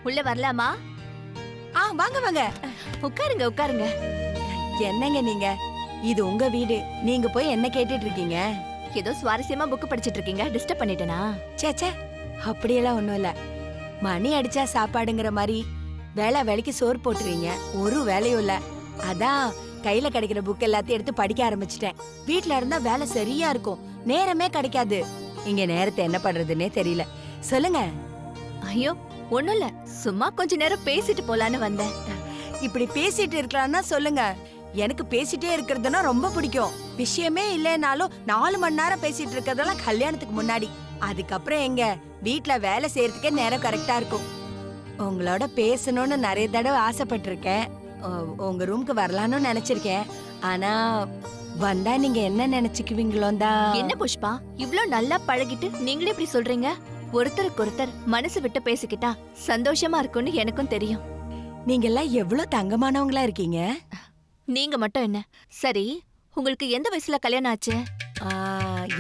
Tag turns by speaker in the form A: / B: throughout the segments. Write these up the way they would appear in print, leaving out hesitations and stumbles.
A: உள்ள வரலாமா?
B: வாங்க வாங்க.
A: உட்காருங்க உட்காருங்க.
B: என்னங்க நீங்க? இது உங்க வீடு. நீங்க போய் என்ன கேட்டுட்டு இருக்கீங்க?
A: ஏதோ சுவாரஸ்யமா புக் படிச்சிட்டு இருக்கீங்க. டிஸ்டர்ப் பண்ணிட்டேனா?
B: சேச்சே, அப்படியெல்லாம் ஒண்ணும் இல்ல. மணி அடிச்சா சாப்பாடுங்கிற மாதிரி வேலைக்கு சோறு போட்டுறீங்க. ஒரு வேலையும் இல்ல. அதான் கையில கிடைக்கிற புக் எல்லாத்தையும் எடுத்து படிக்க ஆரம்பிச்சிட்டேன். வீட்ல இருந்தா வேலை சரியா இருக்கும், நேரமே கிடைக்காது. இங்க நேரத்தை என்ன பண்றதுன்னே தெரியல. சொல்லுங்க.
A: ஐயோ ஒண்ணும் இல்ல, சும்மா கொஞ்ச நேரம் பேசிட்டு போலான்னு வந்தேன்.
B: இப்படி பேசிட்டு இருக்கலாம்னா சொல்லுங்க. எனக்கு பேசிட்டே இருக்கிறதுனா ரொம்ப பிடிக்கும். விஷயமே இல்லைனாலும் 4 மணி நேரம் பேசிட்டு இருக்கிறதெல்லாம் கல்யாணத்துக்கு முன்னாடி. அதுக்கப்புறம் எங்க வீட்ல வேலை செய்யறதுக்கே நேரம் கரெக்டா இருக்கும். உங்களோட பேசணும்னு நிறைய தடவை ஆசைப்பட்டிருக்கேன். உங்க ரூமுக்கு வரலான்னு நினைச்சிருக்கேன். ஆனா வந்தா நீங்க என்ன நினைச்சுக்குவீங்களோ தான்.
A: என்ன புஷ்பா, இவ்ளோ நல்லா பழகிட்டு நீங்களே இப்படி சொல்றீங்க? ஒருத்தருக்கு ஒருத்தர் மனசு விட்டு பேசிக்கிட்டா சந்தோஷமா இருக்கும்னு எனக்கும் தெரியும்.
B: நீங்க எல்லாம் எவ்வளவு தங்கமானவங்களா இருக்கீங்க.
A: நீங்க மட்டும் என்ன? சரி, உங்களுக்கு எந்த வயசுல கல்யாணம் ஆச்சு?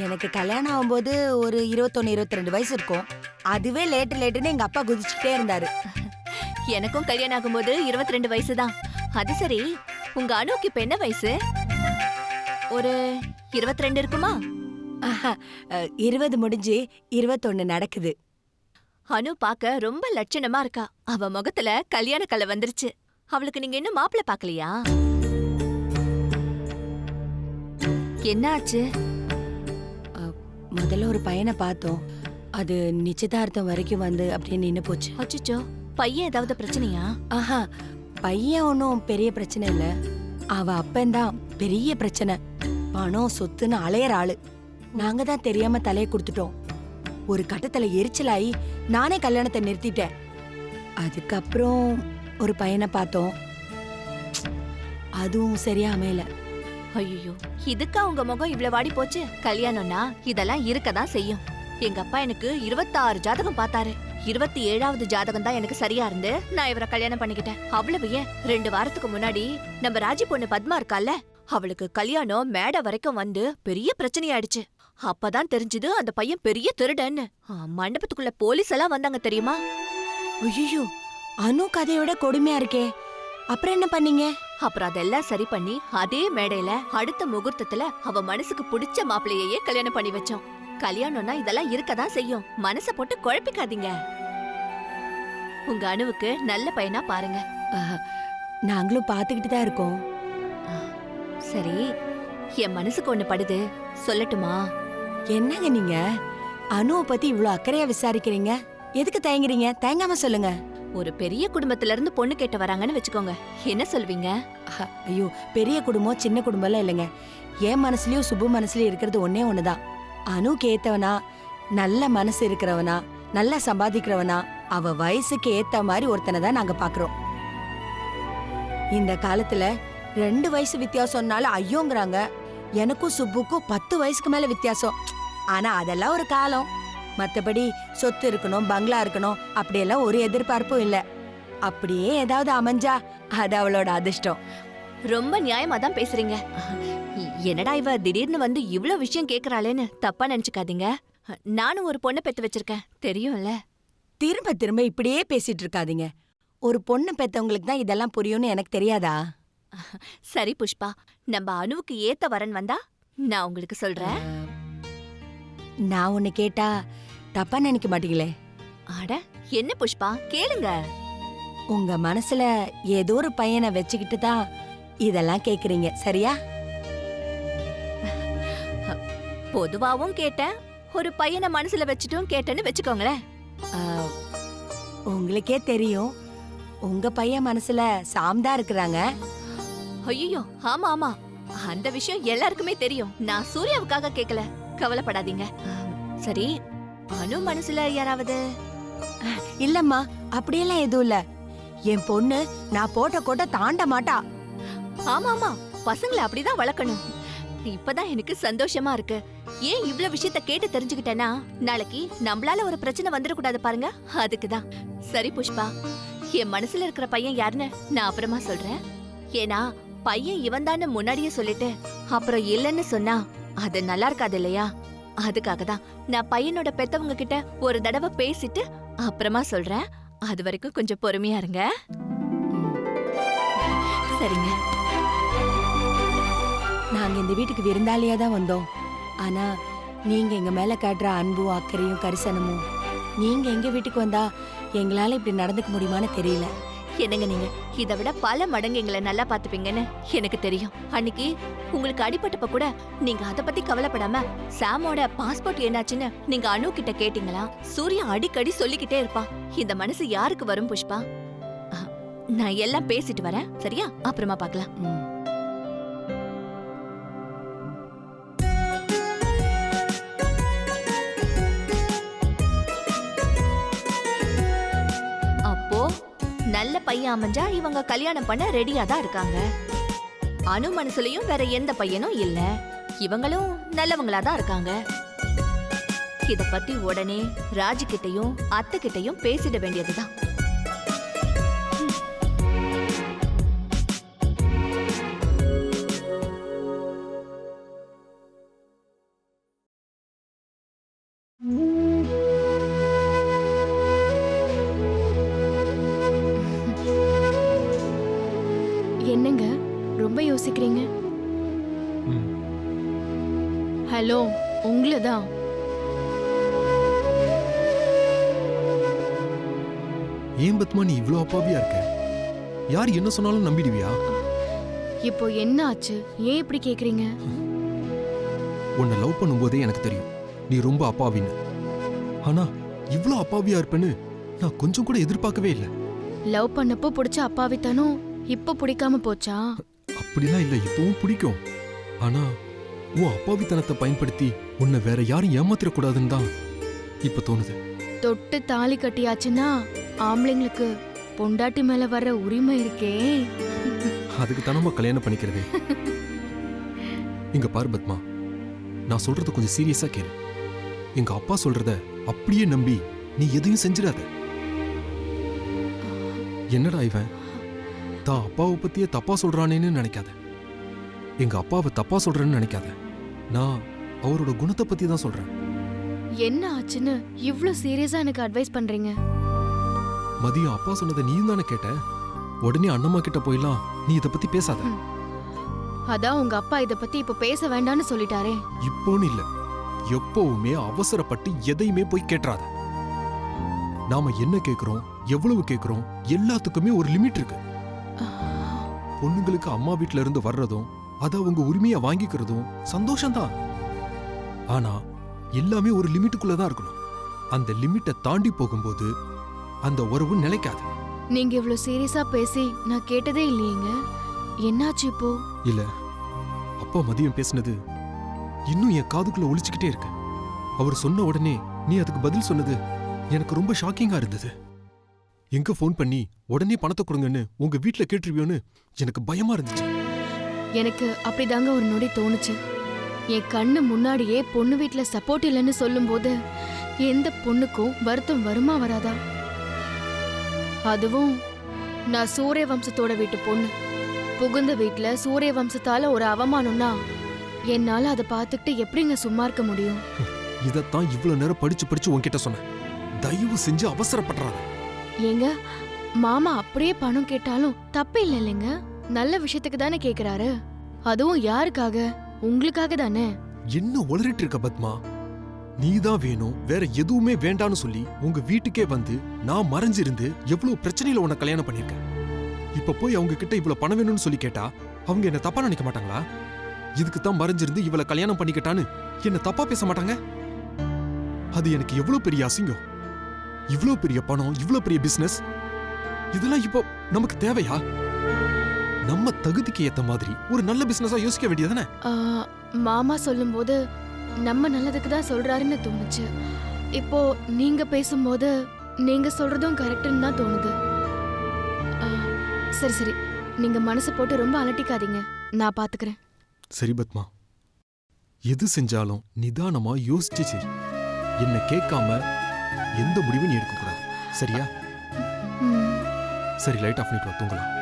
B: எனக்கு கல்யாணம் ஆகும்போது ஒரு 21, 22 வயசு இருக்கும். அதுவே லேட்டுன்னு எங்க அப்பா குதிச்சுட்டே இருந்தாரு.
A: எனக்கும் கல்யாணம் ஆகும்போது 22 வயசு தான். அது சரி, உங்க அனுக்கு இப்ப என்ன வயசு? ஒரு 22 இருக்குமா?
B: 20 முடிஞ்சு 21 நடக்குது.
A: அனு பாக்க ரொம்ப லட்சணமா இருக்கா. அவ முகத்துல கல்யாண கலை வந்துருச்சு. அவளுக்கு நீங்க இன்னும் மாப்பிள்ளை பாக்கலையா? என்ன ஆச்சு?
B: முதல்ல ஒரு பையனை பார்த்தோம். அது நிச்சயதார்த்தம் வரைக்கும் வந்து அப்படியே நின்னு போச்சு.
A: அச்சச்சோ, பையன் ஏதாவது பிரச்சனையா?
B: பையன் ஒன்றும் பெரிய பிரச்சனை இல்ல. அவ அப்பந்தான் பெரிய பிரச்சனை. பணம் சொத்துன்னு அலையற ஆளு. நாங்க தான் தெரியாம தலையை கொடுத்துட்டோம். ஒரு கட்டத்துல எரிச்சலாயி நானே கல்யாணத்தை நிறுத்திட்டேன். அதுக்கப்புறம் ஒரு பையனை பார்த்தோம். அதுவும் சரியா அமையல.
A: ஐயோ, இதுக்கா உங்க முகம் இவ்ளோ வாடி போச்சு? கல்யாணம்னா இதெல்லாம் இருக்கதான் செய்யும். எங்க அப்பா எனக்கு 26 ஜாதகம் பார்த்தாரு. 27வது ஜாதகம் தான் எனக்கு சரியா இருந்து நான் இவரை கல்யாணம் பண்ணிக்கிட்டேன். அவ்வளவு ஏன், 2 வாரத்துக்கு முன்னாடி நம்ம ராஜி பொண்ணு பத்மா இருக்கால, அவளுக்கு கல்யாணம் மேடை வரைக்கும் வந்து பெரிய பிரச்சனையாயிடுச்சு. அப்பதான் தெரிஞ்சது அந்த பையன் பெரிய திருடன்னு. மண்டபத்துக்குள்ள போலீஸ் எல்லாம் வந்தாங்க தெரியுமா?
B: ஐயோ, அனு கதையை விட கொடுமையா இருக்கே. அப்புறம் என்ன பண்ணீங்க?
A: அப்புறம் அதெல்லாம் சரி பண்ணி அதே மேடையில அடுத்த முகூர்த்தத்துல அவ மனசுக்கு பிடிச்ச மாப்பிள்ளையே கல்யாணம் பண்ணி வச்சோம். கல்யாணம்னா இதெல்லாம் இருக்கதான் செய்யும். மனச போட்டு குழப்பிக்காதீங்க. உங்க அனுவுக்கு நல்ல பையனா பாருங்க.
B: நாங்களும் பாத்துக்கிட்டு தான் இருக்கோம்.
A: சரி, என் மனசுக்கு ஒண்ணு படுது, சொல்லட்டுமா?
B: என்னங்க நீங்க அனுவை பத்தி இவ்வளவு அக்கறையா விசாரிக்கிறீங்க? எதுக்கு தயங்குறீங்க? தயங்காம சொல்லுங்க.
A: ஒரு பெரிய குடும்பத்துல இருந்து பொண்ணு கேட்டு வராங்கன்னு வச்சுக்கோங்க, என்ன சொல்வீங்க?
B: ஐயோ, பெரிய குடும்பம் சின்ன குடும்பம் எல்லாம் இல்லைங்க. என் மனசுலயும் சுபு மனசுலயும் இருக்கிறது ஒன்னே ஒண்ணுதான். அனுக்கு ஏத்தவனா, நல்ல மனசு இருக்கிறவனா, நல்லா சம்பாதிக்கிறவனா, அவ வயசுக்கு ஏத்த மாதிரி ஒருத்தனை தான் நாங்க பாக்குறோம். இந்த காலத்துல 2 வயசு வித்தியாசம்னால ஐயோங்கிறாங்க. எனக்கும் சுப்புக்கும் 10 வயசுக்கு மேல வித்தியாசம். ஆனா அதெல்லாம் ஒரு காலம். மத்தபடி சொத்து இருக்கணும், பங்களா இருக்கணும் அப்படியெல்லாம் ஒரு எதிர்பார்ப்பும் இல்ல. அப்படியே ஏதாவது அமைஞ்சா அது அவளோட அதிர்ஷ்டம்.
A: ரொம்ப நியாயமா தான் பேசுறீங்க. என்னடா இவ திடீர்னு வந்து இவ்ளோ விஷயம் கேக்குறாளேன்னு தப்பா நினைச்சுக்காதீங்க. நானும் ஒரு பொண்ணை பெத்து வச்சிருக்கேன், தெரியும்ல.
B: திரும்ப திரும்ப இப்படியே பேசிட்டு இருக்காதீங்க. ஒரு பொண்ணு பெத்தவங்களுக்கு தான் இதெல்லாம் புரியும்னு எனக்கு தெரியாதா?
A: சரி புஷ்பா, நம்ம அனுவுக்கு ஏத்த வரன் வந்தா நான் உங்களுக்கு சொல்றேன்.
B: நான் ஒண்ணு கேட்டா தப்பா நினைக்க மாட்டீங்களே?
A: அட என்ன புஷ்பா, கேளுங்க.
B: உங்க மனசுல ஏதோ ஒரு பையனை வச்சுக்கிட்டு தான் இதெல்லாம் கேக்குறீங்க, சரியா?
A: பொதுவாவும் கேட்டேன், ஒரு பையனை மனசுல வச்சுட்டும் கேட்டேன்னு வச்சுக்கோங்களேன்.
B: உங்களுக்கே தெரியும், உங்க பையன் மனசுல சாம்தா இருக்கிறாங்க.
A: ஐயோ, ஆமா ஆமா, அந்த விஷயம் எல்லாருக்குமே தெரியும். நான் சூர்யாவுக்காக கேக்கல, கவலைப்படாதீங்க. சரி, அனு மனசுல யாராவது?
B: இல்லம்மா, அப்படியெல்லாம் எதுவும் இல்ல. என் பொண்ணு நான் போட்ட கோட்டை தாண்ட மாட்டா.
A: ஆமா ஆமா, பசங்களை அப்படிதான் வளர்க்கணும். இப்பதான் எனக்கு சந்தோஷமா இருக்கு. ஏன் இவ்ளோ விஷயத்த கேட்டு தெரிஞ்சுக்கிட்டேன்னா, நாளைக்கு நம்மளால ஒரு பிரச்சனை வந்துடக்கூடாது பாருங்க, அதுக்குதான். சரி புஷ்பா, என் மனசுல இருக்கிற பையன் யாருன்னு நான் அப்புறமா சொல்றேன். ஏன்னா பையன் இவன் தான்னு முன்னாடியே சொல்லிட்டு அப்புறம் இல்லைன்னு சொன்னா அது நல்லா இருக்காது இல்லையா? அதுக்காக தான் நான் பையனோட பெத்தவங்க கிட்ட ஒரு தடவை பேசிட்டு அப்புறமா சொல்றேன். அது வரைக்கும் கொஞ்சம் பொறுமையா இருங்க.
B: ம்.
A: சரிங்க.
B: நாங்க இந்த வீட்டுக்கு விருந்தாளியா தான் வந்தோம். ஆனா நீங்க எங்க மேல காட்டுற அன்பும் அக்கறையும் கரிசனமும் நீங்க எங்க வீட்டுக்கு வந்தா எங்களால இப்படி நடந்துக்க முடியுமான்னு தெரியல.
A: என்னங்க நீங்க இதை விட பல மடங்கு எங்களை நல்லா பாத்துப்பீங்கன்னு எனக்கு தெரியும். அன்னைக்கு உங்களுக்கு அடிபட்டப்ப கூட நீங்க அத பத்தி கவலைப்படாம சாமோட பாஸ்போர்ட் என்னாச்சுன்னு நீங்க அனு கிட்ட கேட்டீங்களா? சூர்யா அடிக்கடி சொல்லிக்கிட்டே இருப்பான். இந்த மனசு யாருக்கு வரும் புஷ்பா? நான் எல்லாம் பேசிட்டு வரேன், சரியா? அப்புறமா பார்க்கலாம்.
B: ம்.
A: அப்போ நல்ல பையன் அமைஞ்சா இவங்க கல்யாணம் பண்ண ரெடியா தான் இருக்காங்க. அனு மனசுலயும் வேற எந்த பையனும் இல்ல. இவங்களும் நல்லவங்களா தான் இருக்காங்க. இத பத்தி உடனே ராஜு கிட்டயும் அத்தை கிட்டயும் பேசிட வேண்டியதுதான்.
C: என்னங்க ரொம்ப யோசிக்கிறீங்க? ஹலோ, உங்களை தான்.
D: ஏன் பத்மா நீ இவ்ளோ அப்பாவியா இருக்க? யார் என்ன சொன்னாலும் நம்பிடுவியா?
C: இப்போ என்ன ஆச்சு? ஏன் இப்படி கேக்குறீங்க?
D: உன்னை லவ் பண்ணும்போதே எனக்கு தெரியும் நீ ரொம்ப அப்பாவின்னு. ஆனா இவ்ளோ அப்பாவியா இருப்பேன்னு நான் கொஞ்சம் கூட எதிர்பார்க்கவே இல்லை.
C: லவ் பண்ணப்போ பிடிச்ச அப்பாவித்தனும் இப்போ பிடிக்காம போச்சா?
D: அப்படிலாம் இல்லை, இப்பவும் பிடிக்கும். ஆனா உன் அப்பாவித்தனத்தை பயன்படுத்தி உன்னை வேற யாரும் ஏமாத்திரக்கூடாதுன்னு தான் இப்ப தோணுது.
C: தொட்டு தாலி கட்டியாச்சுன்னா ஆம்பளைங்களுக்கு பொண்டாட்டி மேல வர்ற உரிமை இருக்கே.
D: அதுக்கு தானமா கல்யாணம் பண்ணிக்கிறதே. இங்க பாரு பத்மா, நான் சொல்றத கொஞ்சம் சீரியஸா கேளு. எங்க அப்பா சொல்றத அப்படியே நம்பி நீ எதையும் செஞ்சிடாத. என்னடா இவன் தான் அப்பாவை பத்தியே தப்பா சொல்றானேன்னு நினைக்காத. எங்க அப்பாவை தப்பா சொல்றேன்னு நினைக்காத. நான் அவரோட குணத்தை பத்தி தான் சொல்றேன்.
C: என்ன ஆச்சுன்னு இவ்ளோ சீரியஸா எனக்கு அட்வைஸ் பண்றீங்க?
D: மதியம் அப்பா சொன்னதை நீயும் தானே கேட்ட. உடனே அண்ணம்மா கிட்ட போயிலாம் நீ இத பத்தி பேசாத.
C: அதான் உங்க அப்பா இத பத்தி இப்ப பேச வேண்டாம்னு சொல்லிட்டாரே.
D: இப்போன்னு இல்ல, எப்பவுமே அவசரப்பட்டு எதையுமே போய் கேட்றாத. நாம என்ன கேக்குறோம், எவ்வளவு கேக்குறோம், எல்லாத்துக்குமே ஒரு லிமிட் இருக்கு. பொண்ணுங்களுக்கு அம்மா வீட்ல இருந்து வர்றதும் அத அவங்க உரிமையா வாங்கிக்கிறதும் சந்தோஷம்தான். ஆனா எல்லாமே ஒரு லிமிட்டுக்குள்ளதான் இருக்கணும். அந்த லிமிட்டை தாண்டி போகும்போது அந்த உறவு நிலைக்காது.
C: நீங்க இவ்ளோ சீரியஸா பேசி நான் கேட்டதே இல்லையேங்க. என்னாச்சு இப்போ?
D: இல்ல, அப்பா மதியம் பேசினது இன்னும் என் காதுக்குள்ள ஒலிச்சுக்கிட்டே இருக்கு. அவர் சொன்ன உடனே நீ அதுக்கு பதில் சொன்னது எனக்கு ரொம்ப ஷாக்கிங்கா இருந்தது. எங்க ஃபோன் பண்ணி உடனே பணத்தை கொடுங்கன்னு உங்க வீட்ல கேட்டுருவியோன்னு எனக்கு பயமா இருந்துச்சு.
C: எனக்கு அப்படிதாங்க ஒரு நொடி தோணுச்சு. என் கண்ணு முன்னாடியே பொண்ணு வீட்ல சப்போர்ட் இல்லைன்னு சொல்லும்போது எந்த பொண்ணுக்கும் வருத்தம் வருமா வராதா? அதுவும் நான் சூரிய வம்சத்தோட வீட்டு பொண்ணு. புகுந்த வீட்ல சூரிய வம்சத்தால ஒரு அவமானம்னா என்னால அதை பார்த்துக்கிட்டு எப்படிங்க சும்மா இருக்க முடியும்?
D: இதத்தான் இவ்வளவு நேரம் படிச்சு படிச்சு உன்கிட்ட சொன்னேன். தயவு செஞ்சு அவசரப்படுறாத.
C: ஏங்க, மாமா அப்படியே பணம் கேட்டாலும் தப்பு இல்ல இல்லைங்க. நல்ல விஷயத்துக்கு தானே கேக்குறாரு. அதுவும் யாருக்காக? உங்களுக்காக தானே.
D: என்ன உளறிட்டு இருக்க பத்மா? நீதான் வேணும், வேற எதுவுமே வேண்டான்னு சொல்லி உங்க வீட்டுக்கே வந்து நான் மறைஞ்சிருந்து எவ்வளவு பிரச்சனையில உன்னை கல்யாணம் பண்ணிருக்கேன். இப்ப போய் அவங்க கிட்ட இவ்வளவு பணம் வேணும்னு சொல்லி கேட்டா அவங்க என்ன தப்பா நினைக்க மாட்டாங்களா? இதுக்கு தான் மறைஞ்சிருந்து இவளை கல்யாணம் பண்ணிக்கிட்டான்னு என்ன தப்பா பேச மாட்டாங்க? அது எனக்கு எவ்வளவு பெரிய அசிங்கம். இவ்வளவு பெரிய பணம், இவ்வளவு பெரிய பிசினஸ், இதெல்லாம் இப்போ நமக்கு தேவையா? நம்ம தகுதிக்கு ஏத்த மாதிரி ஒரு நல்ல பிசினஸா யோசிக்க வேண்டியதானே?
C: மாமா சொல்லும்போது நம்ம நல்லதுக்கு தான் சொல்றாருன்னு தோணுச்சு. இப்போ நீங்க பேசும்போது நீங்க சொல்றதும் கரெக்ட்னு தான் தோணுது. சரி சரி, நீங்க மனசு போட்டு ரொம்ப அலட்டிக்காதீங்க, நான் பாத்துக்கிறேன்.
D: சரி பத்மா, எது செஞ்சாலும் நிதானமா யோசிச்சு செய். என்ன கேட்காம எந்த முடிவும் நீ எடுக்கக்கூடாது, சரியா? சரி, லைட் ஆஃப் பண்ணிட்டு வா, தூங்கலாம்.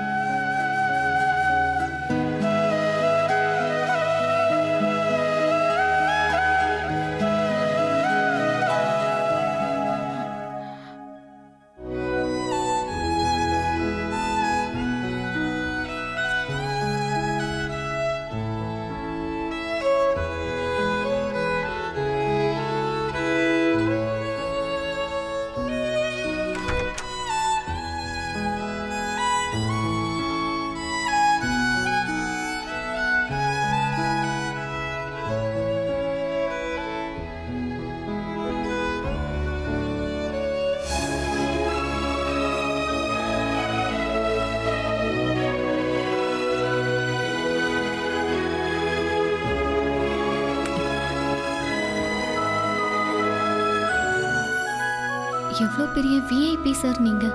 E: எவ்வளோ பெரிய விஐபி சார் நீங்க.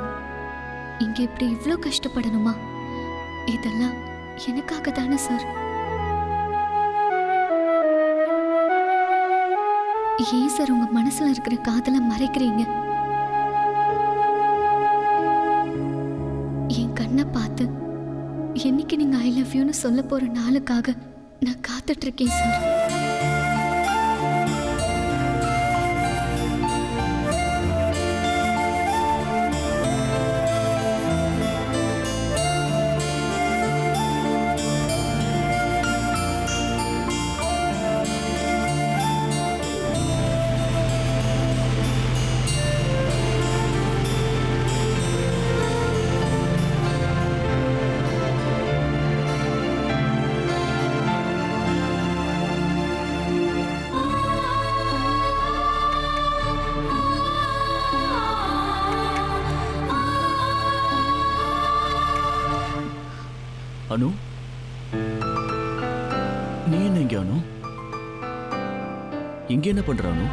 E: இங்க இப்படி இவ்ளோ கஷ்டப்படணுமா? இதெல்லாம் எனக்காக தானே சார். ஏன் சார் உங்க மனசுல இருக்கிற காதலை மறைக்கிறீங்க? என் கண்ணை பார்த்து என்னைக்கு நீங்க ஐ லவ் யூன்னு சொல்ல போற நாளுக்காக நான் காத்துட்டு இருக்கேன் சார்.
F: அனு, நீ என்ன இங்க அனு? இங்க என்ன பண்ற அனு?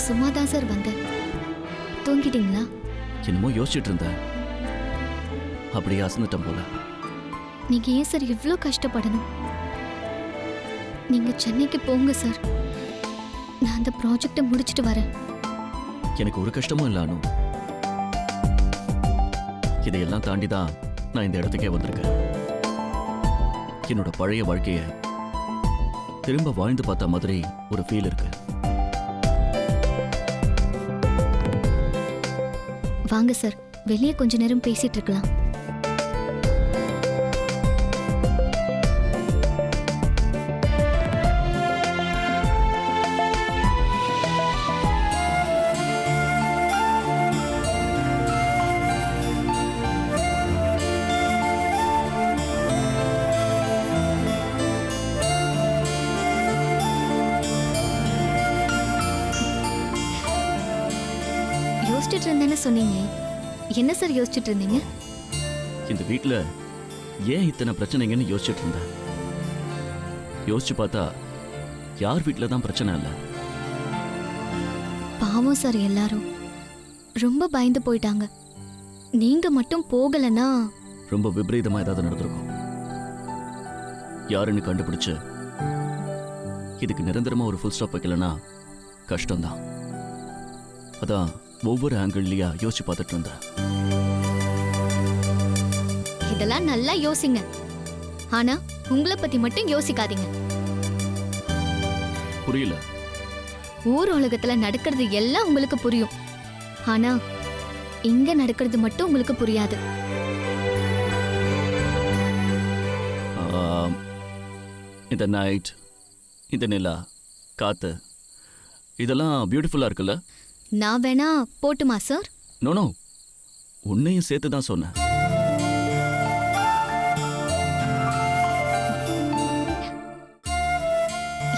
E: சும்மா தான் சார் வந்தேன். தூங்கிட்டீங்களா?
F: என்னமோ யோசிச்சுட்டு இருந்தேன், அப்படியே அசந்துட்டேன் போல.
E: நீங்க ஏன் சார் இவ்ளோ கஷ்டப்படணும்? நீங்க சென்னைக்கு போங்க சார். நான் அந்த ப்ராஜெக்டை முடிச்சிட்டு வரேன்.
F: எனக்கு ஒரு கஷ்டமும் இல்ல அனு. இதையெல்லாம் தாண்டி தான் நான் இந்த இடத்துக்கே வந்திருக்கேன். என்னோட பழைய வாழ்க்கைய திரும்ப வாழ்ந்து பார்த்த மாதிரி ஒரு ஃபீல் இருக்கு.
E: வாங்க சார், வெளியே கொஞ்ச நேரம் பேசிட்டு இருக்கலாம். யோசிச்சுட்டு இருந்தேன்னு சொன்னீங்க. என்ன சார் யோசிச்சுட்டு இருந்தீங்க?
F: இந்த வீட்ல ஏன் இத்தனை பிரச்சனைங்கன்னு யோசிச்சுட்டு இருந்தேன். யோசிச்சு பார்த்தா யார் வீட்ல தான் பிரச்சனை இல்லை.
E: பாவம் சார், எல்லாரும் ரொம்ப பயந்து போயிட்டாங்க. நீங்க மட்டும் போகலன்னா
F: ரொம்ப விபரீதமா ஏதாவது நடந்திருக்கும். யாருன்னு கண்டுபிடிச்சு இதுக்கு நிரந்தரமா ஒரு ஃபுல் ஸ்டாப் வைக்கலன்னா கஷ்டம்தான். அதான் ஒவ்வொரு ஆங்கிள்லயா யோசிச்சு பார்த்துட்டு இருந்தேன்.
E: இதெல்லாம் நல்லா யோசிங்க. ஆனா உங்களை பத்தி மட்டும் யோசிக்காதீங்க.
F: புரியல.
E: ஊர் உலகத்துல நடக்கிறது எல்லாம் உங்களுக்கு புரியும். ஆனா இங்க நடக்கிறது மட்டும் உங்களுக்கு புரியாது.
F: இந்த நைட், இந்த நிலா, காத்து, இதெல்லாம் பியூட்டிஃபுல்லா இருக்குல்ல?
E: நான் வேணா போட்டுமா சார்?
F: நோ, உன்னையும் சேர்த்து தான் சொன்னேன்.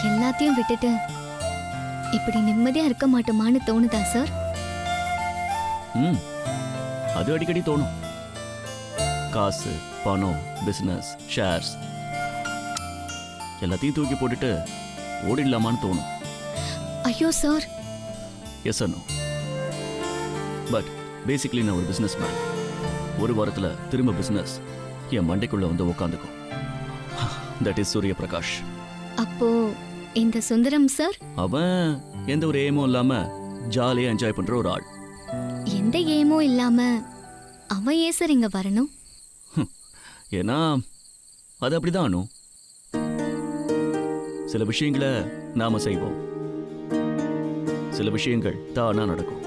E: எல்லாத்தையும் விட்டுட்டு இப்படி நிம்மதியா இருக்க மாட்டோமான்னு தோணுதா சார்?
F: அது அடிக்கடி தோணும். காசு, பணம், பிசினஸ், ஷேர்ஸ் எல்லாத்தையும் தூக்கி போட்டுட்டு ஓடிடலாமான்னு தோணும்.
E: ஐயோ sir.
F: Yes Anu, but basically நான் ஒரு பிசினஸ் மேன். ஒரு வாரத்துல திரும்ப பிசினஸ் என் மண்டைக்குள்ள வந்து உட்காந்துக்கும். That is Surya Prakash.
E: அப்போ இந்த சுந்தரம் சார்?
F: அவன் எந்த ஒரு ஏமும் இல்லாம ஜாலியா என்ஜாய் பண்ற ஒரு ஆள்.
E: எந்த ஏமோ இல்லாம அவன் ஏன் சார் இங்க வரணும்?
F: ஏன்னா அது அப்படிதான் அனு. சில விஷயங்களை நாம செய்வோம், சில விஷயங்கள் தானா நடக்கும்.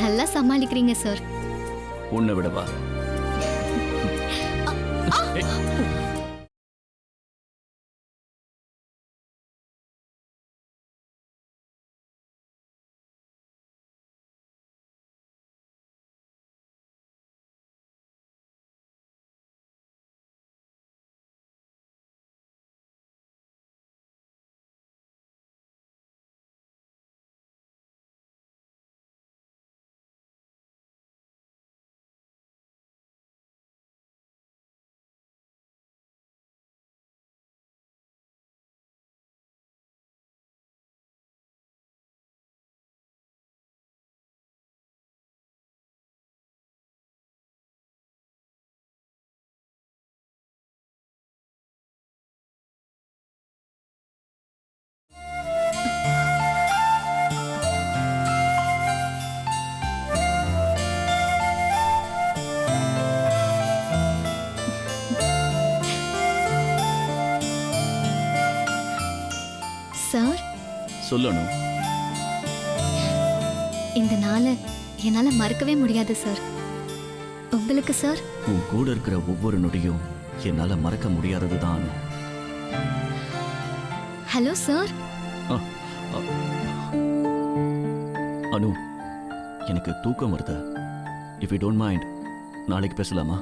E: நல்லா சமாளிக்கிறீங்க சார்.
F: உன்னை விடவா?
E: சார்,
F: சொல்லணும்.
E: இந்த நாளை என்னால மறக்கவே முடியாது சார். உங்களுக்கு சார்?
F: உன் கூட இருக்கிற ஒவ்வொரு நொடியும் என்னால மறக்க முடியாதது தான் அனு.
E: Hello sir.
F: அனு, எனக்கு தூக்கம் வருது. இஃப் யூ டோன்ட் மைண்ட், நாளைக்கு பேசலாமா?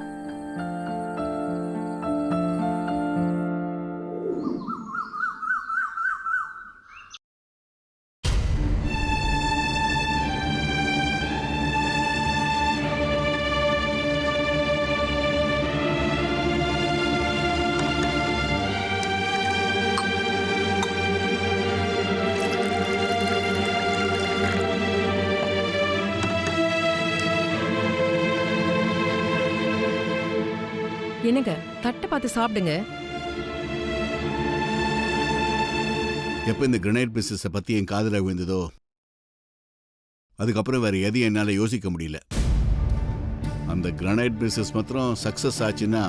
B: என்னங்க, தட்டை பார்த்து சாப்பிடுங்க.
G: எப்போ இந்த கிரனைட் பிசினஸை பற்றி என் காதில் விழுந்ததோ அதுக்கப்புறம் வேற எதையும் என்னால் யோசிக்க முடியல. அந்த கிரனைட் பிசினஸ் மாத்திரம் சக்ஸஸ் ஆச்சுன்னா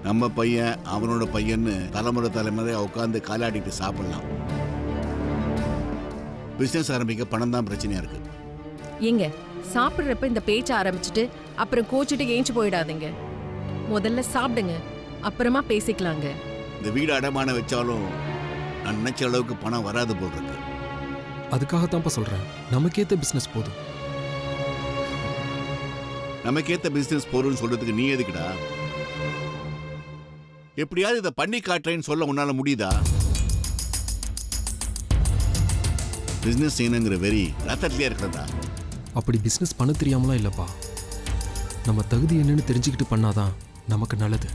G: நம்ம பையன் அவனோட பையன்னு தலைமுறை உட்காந்து காலாடிட்டு சாப்பிடலாம். பிஸ்னஸ் ஆரம்பிக்க பணம் தான் பிரச்சனையா இருக்கு.
H: ஏங்க, சாப்பிட்றப்ப இந்த பேச்ச ஆரம்பிச்சுட்டு அப்புறம் கோச்சிட்டு ஏஞ்சி போயிடாதீங்க. முதல்ல சாப்பிடுங்க, அப்புறமா பேசிக்கலாங்க.
G: இந்த வீடு அடமான வச்சாலும் நான் நினைச்ச அளவுக்கு பணம் வராது போல் இருக்கு.
D: அதுக்காகத்தான்ப்பா சொல்றேன், நமக்கேத்த பிசினஸ் போதும்.
G: நமக்கேத்த பிசினஸ் போறோம்னு சொல்றதுக்கு நீ எதுக்குடா? எப்படியாவது இதை பண்ணி காட்டுறேன்னு சொல்ல உன்னால முடியுதா? பிசினஸ் செய்யணுங்கிற வெறி ரத்தத்திலே இருக்கிறதா?
D: அப்படி பிசினஸ் பண்ண தெரியாமலாம் இல்லப்பா. நம்ம தகுதி என்னன்னு தெரிஞ்சுக்கிட்டு பண்ணாதான் நமக்கு நல்லது.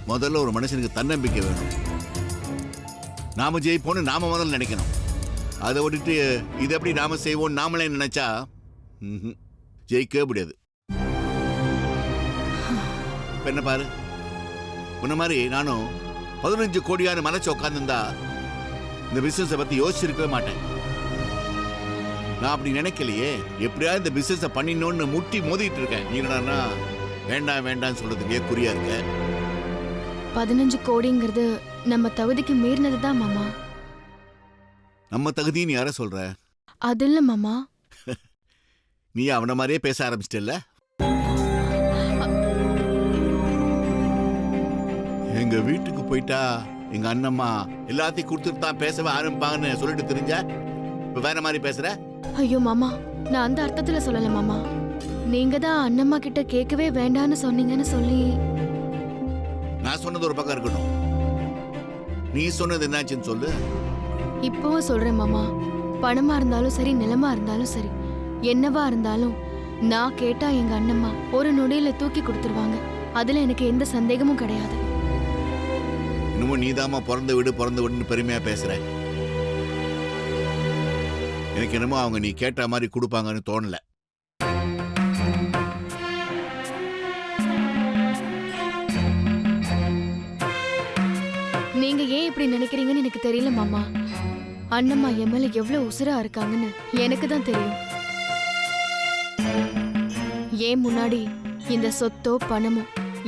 G: முதல்ல ஒரு மனுஷனுக்கு தன்னம்பிக்கை வேணும். நாம ஜெயிப்போன்னு நாம முதல்ல நினைக்கணும். அதை விட்டுட்டு இது எப்படி நாம செய்வோம் நாமளே நினைச்சா ஜெயிக்கவே முடியாது. என்ன பாரு, உன்ன மாதிரி நானும் 15 கோடியான மலைச்சு உட்காந்துருந்தா இந்த பிசினஸை பத்தி யோசிச்சிருக்கவே மாட்டேன். நான் அப்படி நினைக்கலையே. எப்படியாவது இந்த பிசினஸை பண்ணினோன்னு முட்டி மோதிட்டு இருக்கேன். நீ என்னன்னா வேண்டாம் வேண்டாம்னு சொல்றதுக்கே குறியா இருக்க.
C: 15 கோடிங்கிறது நம்ம தகுதிக்கு மீறினது தான் மாமா.
G: நம்ம தகுதின்னு யார சொல்ற?
C: அது இல்ல மாமா.
G: நீ அவன மாதிரியே பேச ஆரம்பிச்சிட்டல்ல. எங்க வீட்டுக்கு போயிட்டா எங்க அண்ணம்மா எல்லாத்தையும் கொடுத்துட்டு தான் பேசவே ஆரம்பிப்பாங்கன்னு சொல்லிட்டு தெரிஞ்ச இப்ப வேற மாதிரி பேசுற.
C: ஐயோ மாமா, நான் அந்த அர்த்தத்துல சொல்லல மாமா. நீங்க தான் அண்ணம்மா கிட்ட கேட்கவே வேண்டான்னு சொன்னீங்கன்னு சொல்லி.
G: நான் சொன்னது ஒரு பக்கம் இருக்கட்டும், நீ சொன்னது என்னாச்சுன்னு சொல்லு.
C: இப்பவும் சொல்றேன் மாமா, பணமா இருந்தாலும் சரி, நிலமா இருந்தாலும் சரி, என்னவா இருந்தாலும் நான் கேட்டா எங்க அண்ணம்மா ஒரு நொடியில தூக்கி கொடுத்துருவாங்க. அதுல எனக்கு எந்த சந்தேகமும் கிடையாது.
G: இன்னமும் நீதாமா பிறந்த வீடுன்னு பெருமையா பேசுற. எனக்கு என்னமோ அவங்க நீ கேட்ட மாதிரி கொடுப்பாங்கன்னு தோணல.
C: நீங்க ஏன் இப்படி நினைக்கிறீங்கன்னு எனக்கு தெரியல மாமா. அண்ணம்மா என் மேல எவ்வளவு உசுரா இருக்காங்கன்னு எனக்கு தான் தெரியும். ஏன் முன்னாடி இந்த சொத்தோ பணமோ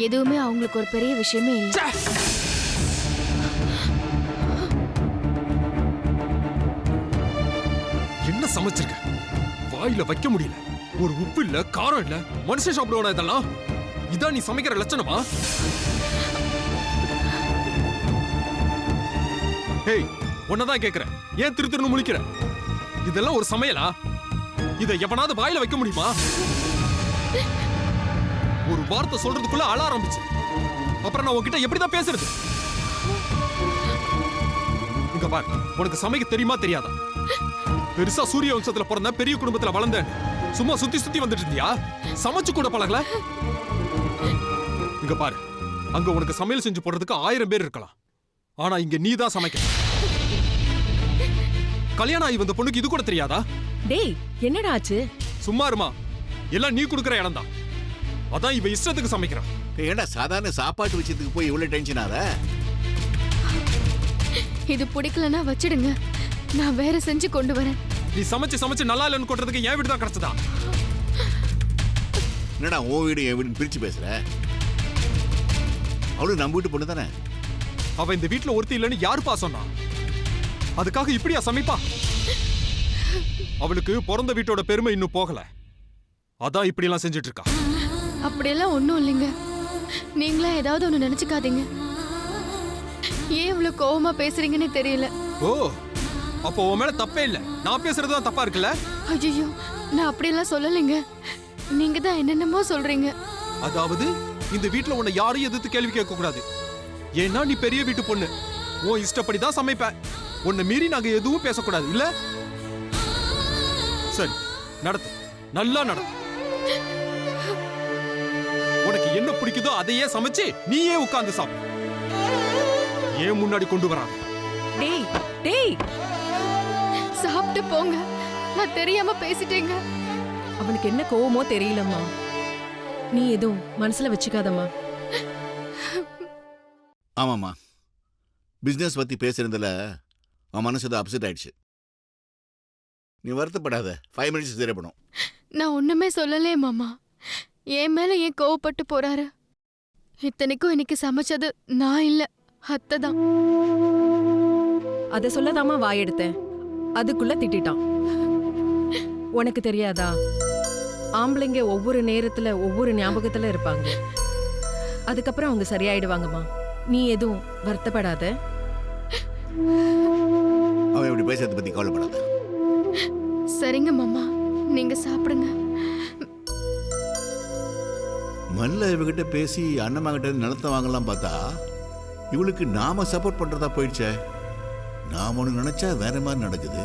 C: எதுவுமே அவங்களுக்கு ஒரு பெரிய விஷயமே இல்லை.
D: என்ன சமைச்சிருக்க? வாயில வைக்க முடியல. ஒரு உப்பு இல்ல, காரம் இல்ல. மனுஷன் சாப்பிடுவானா இதெல்லாம்? இதான் நீ சமைக்கிற லட்சணமா? ஹேய், உன்னதான் கேக்குறேன், ஏன் திருன்னு முழிக்கிற? இதெல்லாம் ஒரு சமையலா? இதை எவனாவது வாயில வைக்க முடியுமா? ஒரு வார்த்தை சொல்றதுக்குள்ள அழ ஆரம்பிச்சு. அப்புறம் நான் உன்கிட்ட எப்படிதான் பேசுறது? இங்க பாரு, உனக்கு சமைக்க தெரியுமா தெரியாதா? பெருசா சூரிய வம்சத்துல பிறந்த பெரிய குடும்பத்துல வளர்ந்தேன். சும்மா சுத்தி சுத்தி வந்துட்டு இருந்தியா? சமைச்சு கூட பழகல. இங்க பாரு, அங்க உனக்கு சமையல் செஞ்சு போடுறதுக்கு 1000 பேர் இருக்கலாம். ஆனா இங்க நீ தான் சமைக்க. கல்யாணம் ஆகி வந்த பொண்ணுக்கு இது கூட தெரியாதா?
H: டேய், என்னடா ஆச்சு?
D: சும்மா இருமா, எல்லாம் நீ கொடுக்குற இடம் தான். அதான் இவ இஷ்டத்துக்கு சமைக்கிறான்.
G: ஏண்டா சாதாரண சாப்பாட்டு விஷயத்துக்கு போய் இவ்வளவு டென்ஷன் ஆற?
C: இது பிடிக்கலன்னா வச்சிடுங்க, நான் வேற செஞ்சு கொண்டு வரேன்.
D: நீ சமைச்சு நல்லா இல்லைன்னு கொட்டுறதுக்கு என் வீடு தான் கிடைச்சதா?
G: என்னடா உன் வீடு என் வீடுன்னு பிரிச்சு பேசுற? அவளும் நம்ம வீட்டு பொண்ணு தானே.
D: அவ இந்த வீட்டுல ஒருத்தி இல்லைன்னு யாருப்பா சொன்னா? அதுக்காக இப்படியா சமைப்பா? அவளுக்கு பிறந்த வீட்டோட பெருமை இன்னும் போகல, அதான் இப்படி எல்லாம் செஞ்சுட்டு இருக்கா.
C: அப்படியெல்லாம் ஒன்றும் இல்லைங்க. நீங்களா ஏதாவது ஒன்று நினச்சிக்காதீங்க. ஏன் இவ்வளோ கோவமா பேசுறீங்கன்னே தெரியல.
D: ஓ, அப்போ உன் மேல தப்பே இல்ல, நான் பேசுறதுதான் தப்பா இருக்குல்ல?
C: ஐயோ, நான் அப்படியெல்லாம் சொல்லலைங்க. நீங்க தான் என்னென்னமோ சொல்றீங்க.
D: அதாவது இந்த வீட்ல உன்னை யாரையும் எதிர்த்து கேள்வி கேட்க கூடாது. ஏன்னா நீ பெரிய வீட்டு பொண்ணு, உன் இஷ்டப்படிதான் சமைப்ப. உன்னை மீறி நாங்க எதுவும் பேசக்கூடாது இல்ல? சரி, நடத்து, நல்லா நடத்து. உனக்கு என்ன பிடிக்குதோ அதையே சமைச்சு நீயே உட்கார்ந்து சாப்பிடு. ஏன் முன்னாடி கொண்டு வராங்க?
B: டேய் டேய்,
C: சாப்பிட்டு போங்க. நான் தெரியாம பேசிட்டேங்க.
H: அவனுக்கு என்ன கோவமோ தெரியலம்மா. நீ எதுவும் மனசுல வச்சுக்காதம்மா.
G: ஆமாம்மா, பிஸ்னஸ் பற்றி பேசுறதுல அவன் மனசு தான் அப்செட் ஆயிடுச்சு. நீ வருத்தப்படாத, 5 மினிட்ஸ் சரிப்படும்.
C: நான் ஒண்ணுமே சொல்லலே மாமா. என் மேல ஏன் கோவப்பட்டு போறாரு? இத்தனைக்கும் இன்னைக்கு சமைச்சது நான் இல்ல, அத்தை தான்.
H: அதை சொல்லதாமா வாயெடுத்தேன், அதுக்குள்ள திட்டான். உனக்கு தெரியாதா, ஆம்பளைங்க ஒவ்வொரு நேரத்துல ஒவ்வொரு ஞாபகத்துல இருப்பாங்க. அதுக்கப்புறம் அவங்க சரியாயிடுவாங்கம்மா. நீ எதுவும் வருத்தப்படாத.
G: அவன் இப்படி பேசுறதை பற்றி கவலைப்படாத.
C: சரிங்க மாமா, நீங்க சாப்பிடுங்க.
G: மல்ல இவகிட்ட பேசி அண்ணம்மாகிட்ட நிலத்தை வாங்கலாம் பார்த்தா இவளுக்கு நாம சப்போர்ட் பண்றதா போயிடுச்சே. நாம ஒன்று நினைச்சா வேற மாதிரி நடக்குது.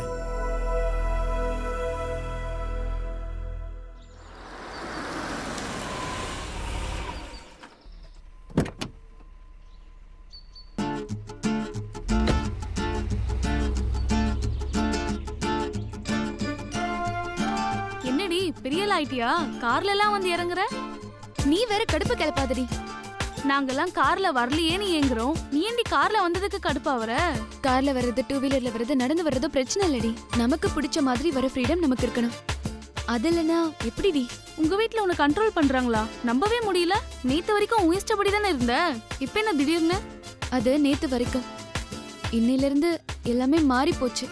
I: என்னடி பெரியல் ஆயிட்டியா? கார்ல எல்லாம் வந்து இறங்குற?
C: நீ வேற கடுப்பு கிளப்பாதடி.
I: நாங்கெல்லாம் கார்ல வரலையே நீ ஏங்குறோம். நீ ஏண்டி கார்ல வந்ததுக்கு கடுப்பாவற?
C: கார்ல வர்றது, 2 வீலர்ல வர்றது, நடந்து வர்றதோ பிரச்சனை இல்லடி. நமக்கு பிடிச்ச மாதிரி வர ஃப்ரீடம் நமக்கு இருக்கணும். அது இல்லைன்னா எப்படிடி?
I: உங்க வீட்ல உன்னை கண்ட்ரோல் பண்றாங்களா? நம்பவே முடியல. நேத்து வரைக்கும் உன் இஷ்டப்படி தானே இருந்த, இப்ப என்ன திடீர்னு?
C: அது நேத்து வரைக்கும். இன்னையில இருந்து எல்லாமே மாறி போச்சு.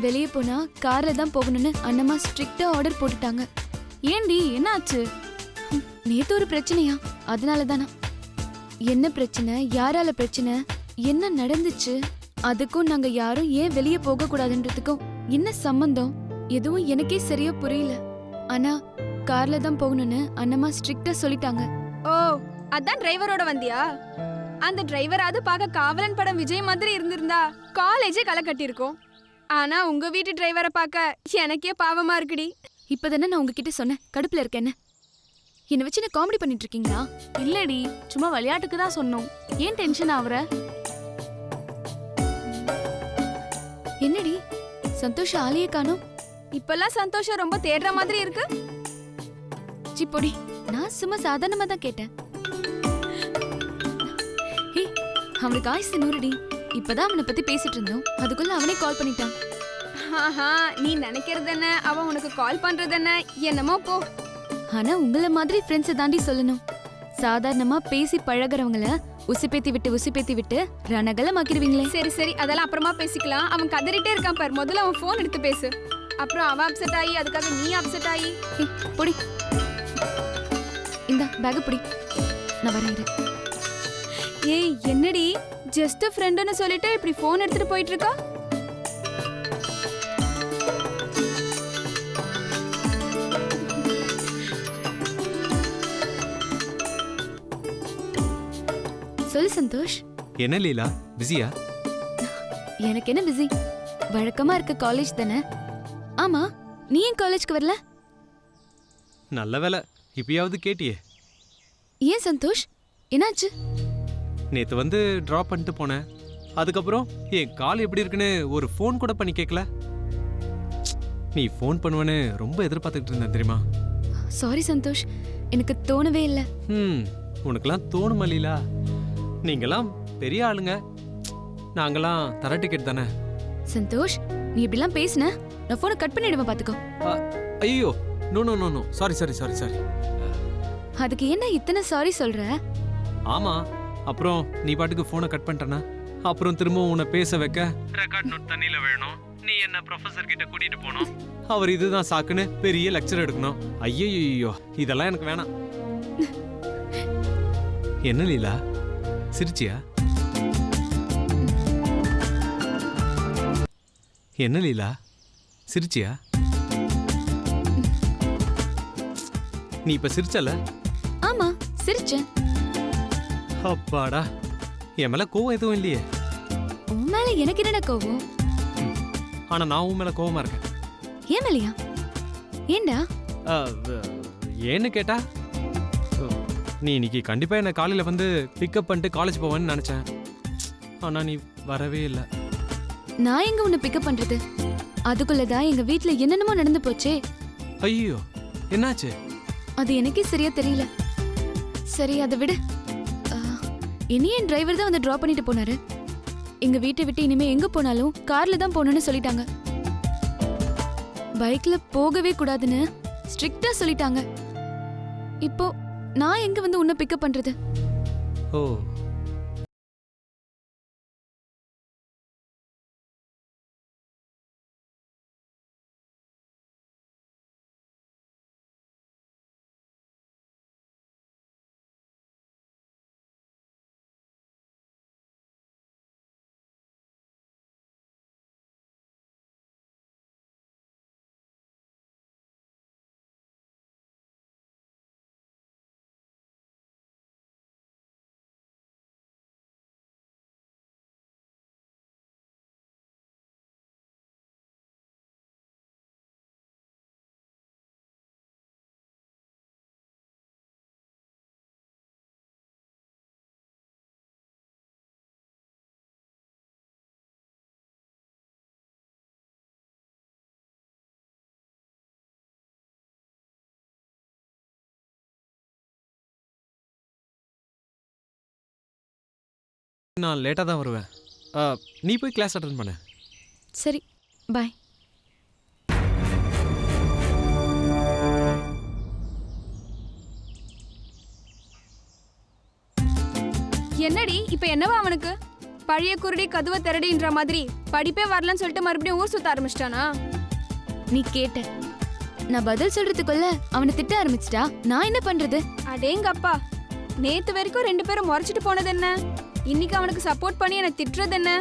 C: வெளியே போனா கார்ல தான் போகணும்னு அண்ணம்மா ஸ்ட்ரிக்டா ஆர்டர் போட்டுட்டாங்க.
I: ஏண்டி என்ன ஆச்சு?
C: நேத்து ஒரு பிரச்சனையா, அதனால தானா? என்ன பிரச்சனை, யாரால பிரச்சனை, என்ன நடந்துச்சு, அதுக்கும் நாங்க யாரும் ஏன் வெளியே போக கூடாதுன்றதுக்கும் என்ன சம்பந்தம், எதுவும் எனக்கே சரியா புரியல. ஆனா கார்ல தான் போகணும்னு அண்ணம்மா ஸ்ட்ரிக்டா சொல்லிட்டாங்க.
J: ஓ, அதான் டிரைவரோட வந்தியா? அந்த டிரைவராவது பார்க்க காவலன் படம் விஜய் மாதிரி இருந்திருந்தா காலேஜே களை கட்டியிருக்கோம். ஆனா உங்க வீட்டு டிரைவரை பார்க்க எனக்கே பாவமா இருக்குடி.
C: இப்பதானே நான் உங்ககிட்ட சொன்னேன் கடுப்புல இருக்கேன்னு. என்ன வச்சு என்ன காமெடி பண்ணிட்டு இருக்கீங்களா?
I: இல்லடி, சும்மா விளையாட்டுக்கு தான் சொன்னோம். ஏன் டென்ஷன் ஆவற?
C: என்னடி சந்தோஷ ஆளையே காணோம்?
J: இப்பெல்லாம் சந்தோஷம் ரொம்ப தேடுற மாதிரி இருக்கு.
C: சிப்பொடி, நான் சும்மா சாதாரணமா தான் கேட்டேன். ஹே, அவனுக்கு ஆயுசு 100டி. இப்பதான் அவனை பத்தி பேசிட்டு இருந்தோம், அதுக்குள்ள அவனே கால் பண்ணிட்டான்.
J: ஆஹா, நீ நினைக்கிறது என்ன, அவன் உனக்கு கால் பண்றது என்ன, என்னமோ போ.
C: ஆனா உங்கள மாதிரி ஃப்ரெண்ட்ஸை தாண்டி சொல்லணும். சாதாரணமா பேசி பழகுறவங்கள உசுப்பேத்தி விட்டு ரணகலமாக்கிடுவீங்களே.
J: சரி சரி, அதெல்லாம் அப்புறமா பேசிக்கலாம். அவன் கதறிட்டே இருக்கான் பார், முதல்ல அவன் ஃபோன் எடுத்து பேசு. அப்புறம் அவன் அப்செட் ஆகி அதுக்காக நீ அப்செட் ஆகி.
C: பொடி, இந்த பேக் பொடி, நான் வரேன்.
J: ஏய் என்னடி, ஜஸ்ட் ஃப்ரெண்டுன்னு சொல்லிட்டு இப்படி ஃபோன் எடுத்துட்டு போயிட்டு இருக்கா?
C: சொல்லு சந்தோஷ்.
K: என்ன லீலா, பிஸியா?
C: எனக்கு என்ன பிஸி, வழக்கமா இருக்க காலேஜ் தானே. ஆமா, நீ ஏன் காலேஜ்க்கு வரல?
K: நல்ல வேலை, இப்பயாவது கேட்டியே.
C: ஏன் சந்தோஷ், என்னாச்சு?
K: நேத்து வந்து டிராப் பண்ணிட்டு போனேன். அதுக்கப்புறம் என் கால் எப்படி இருக்குன்னு ஒரு ஃபோன் கூட பண்ணி கேட்கல. நீ ஃபோன் பண்ணுவேன்னு ரொம்ப எதிர்பார்த்துக்கிட்டு இருந்தேன் தெரியுமா?
C: சாரி சந்தோஷ், எனக்கு தோணவே இல்லை.
K: உனக்கெல்லாம் தோணுமா லீலா? நீங்களாம் பெரிய ஆளுங்க, நாங்களாம் தர டிக்கெட் தானே.
C: சந்தோஷ், நீ இப்படிலாம் பேசுன நான் ஃபோனை கட் பண்ணிடுவேன் பாத்துக்கோ.
K: ஐயோ, no no no no, sorry sorry sorry sorry.
C: அதுக்கு என்ன இத்தனை சாரி சொல்ற?
K: ஆமா, அப்புறம் நீ பாட்டுக்கு ஃபோனை கட் பண்ணிட்டனா அப்புறம் திரும்ப உன்னை பேச வைக்க ரெக்கார்ட் நோட் தண்ணியில வேணும், நீ என்ன ப்ரொஃபசர் கிட்ட கூட்டிட்டு போனோம், அவர் இதுதான் சாக்குன்னு பெரிய லெக்சர் எடுக்கணும். ஐயோ இதெல்லாம் எனக்கு வேணாம். என்ன லீலா சிரிச்சியா? என்ன லீலா சிரிச்சியா? நீ இப்ப சிரிச்சல?
C: ஆமா சிரிச்சேன்.
K: அப்பாடா, என் மேல கோவம் எதுவும் இல்லையே.
C: உன் மேல எனக்கு என்னடா கோவம்?
K: ஆனா நான் உன் மேல கோவமா இருக்கேன்.
C: ஏன் மேலையா? ஏண்டா?
K: ஏன்னு கேட்டா, நீ இன்னைக்கு கண்டிப்பா என்ன காலையில வந்து பிக்கப் பண்ணிட்டு காலேஜ் போவேன்னு நினைச்சேன். ஆனா நீ வரவே இல்லை.
C: நான் எங்க உன்னை பிக்கப் பண்றது? அதுக்குள்ளதான் எங்க வீட்ல என்னென்னமோ நடந்து போச்சே.
K: ஐயோ என்னாச்சு?
C: அது எனக்கே சரியா தெரியல. சரி அதை விடு. இனி என் டிரைவர் தான் வந்து டிராப் பண்ணிட்டு போனாரு. எங்க வீட்டை விட்டு இனிமே எங்க போனாலும் கார்ல தான் போகணும்னு சொல்லிட்டாங்க. பைக்ல போகவே கூடாதுன்னு ஸ்ட்ரிக்ட்டா சொல்லிட்டாங்க. இப்போ நான் எங்க வந்து உன்னை பிக்கப் பண்றது?
K: ஓ, நான் லேட்டா தான் வருவேன். நீ போய் கிளாஸ் அட்டெண்ட் பண்ண.
C: சரி பாய்.
J: என்னடி இப்ப என்னவா அவனுக்கு? பழைய குருடி கதுவை திரடின்ற மாதிரி படிப்பே வரலன்னு சொல்லிட்டு மறுபடியும் ஊர் சுத்த ஆரம்பிச்சிட்டானா?
C: நீ கேட்ட, நான் பதில் சொல்றதுக்குள்ள அவனை திட்ட ஆரம்பிச்சிட்டா. நான் என்ன பண்றது?
J: அடேங்கப்பா, நேத்து வரைக்கும் 2 பேரும் முறைச்சிட்டு போனது என்ன, இன்னைக்கு அவனுக்கு சப்போர்ட் பண்ணி என்ன திட்டுறது என்ன?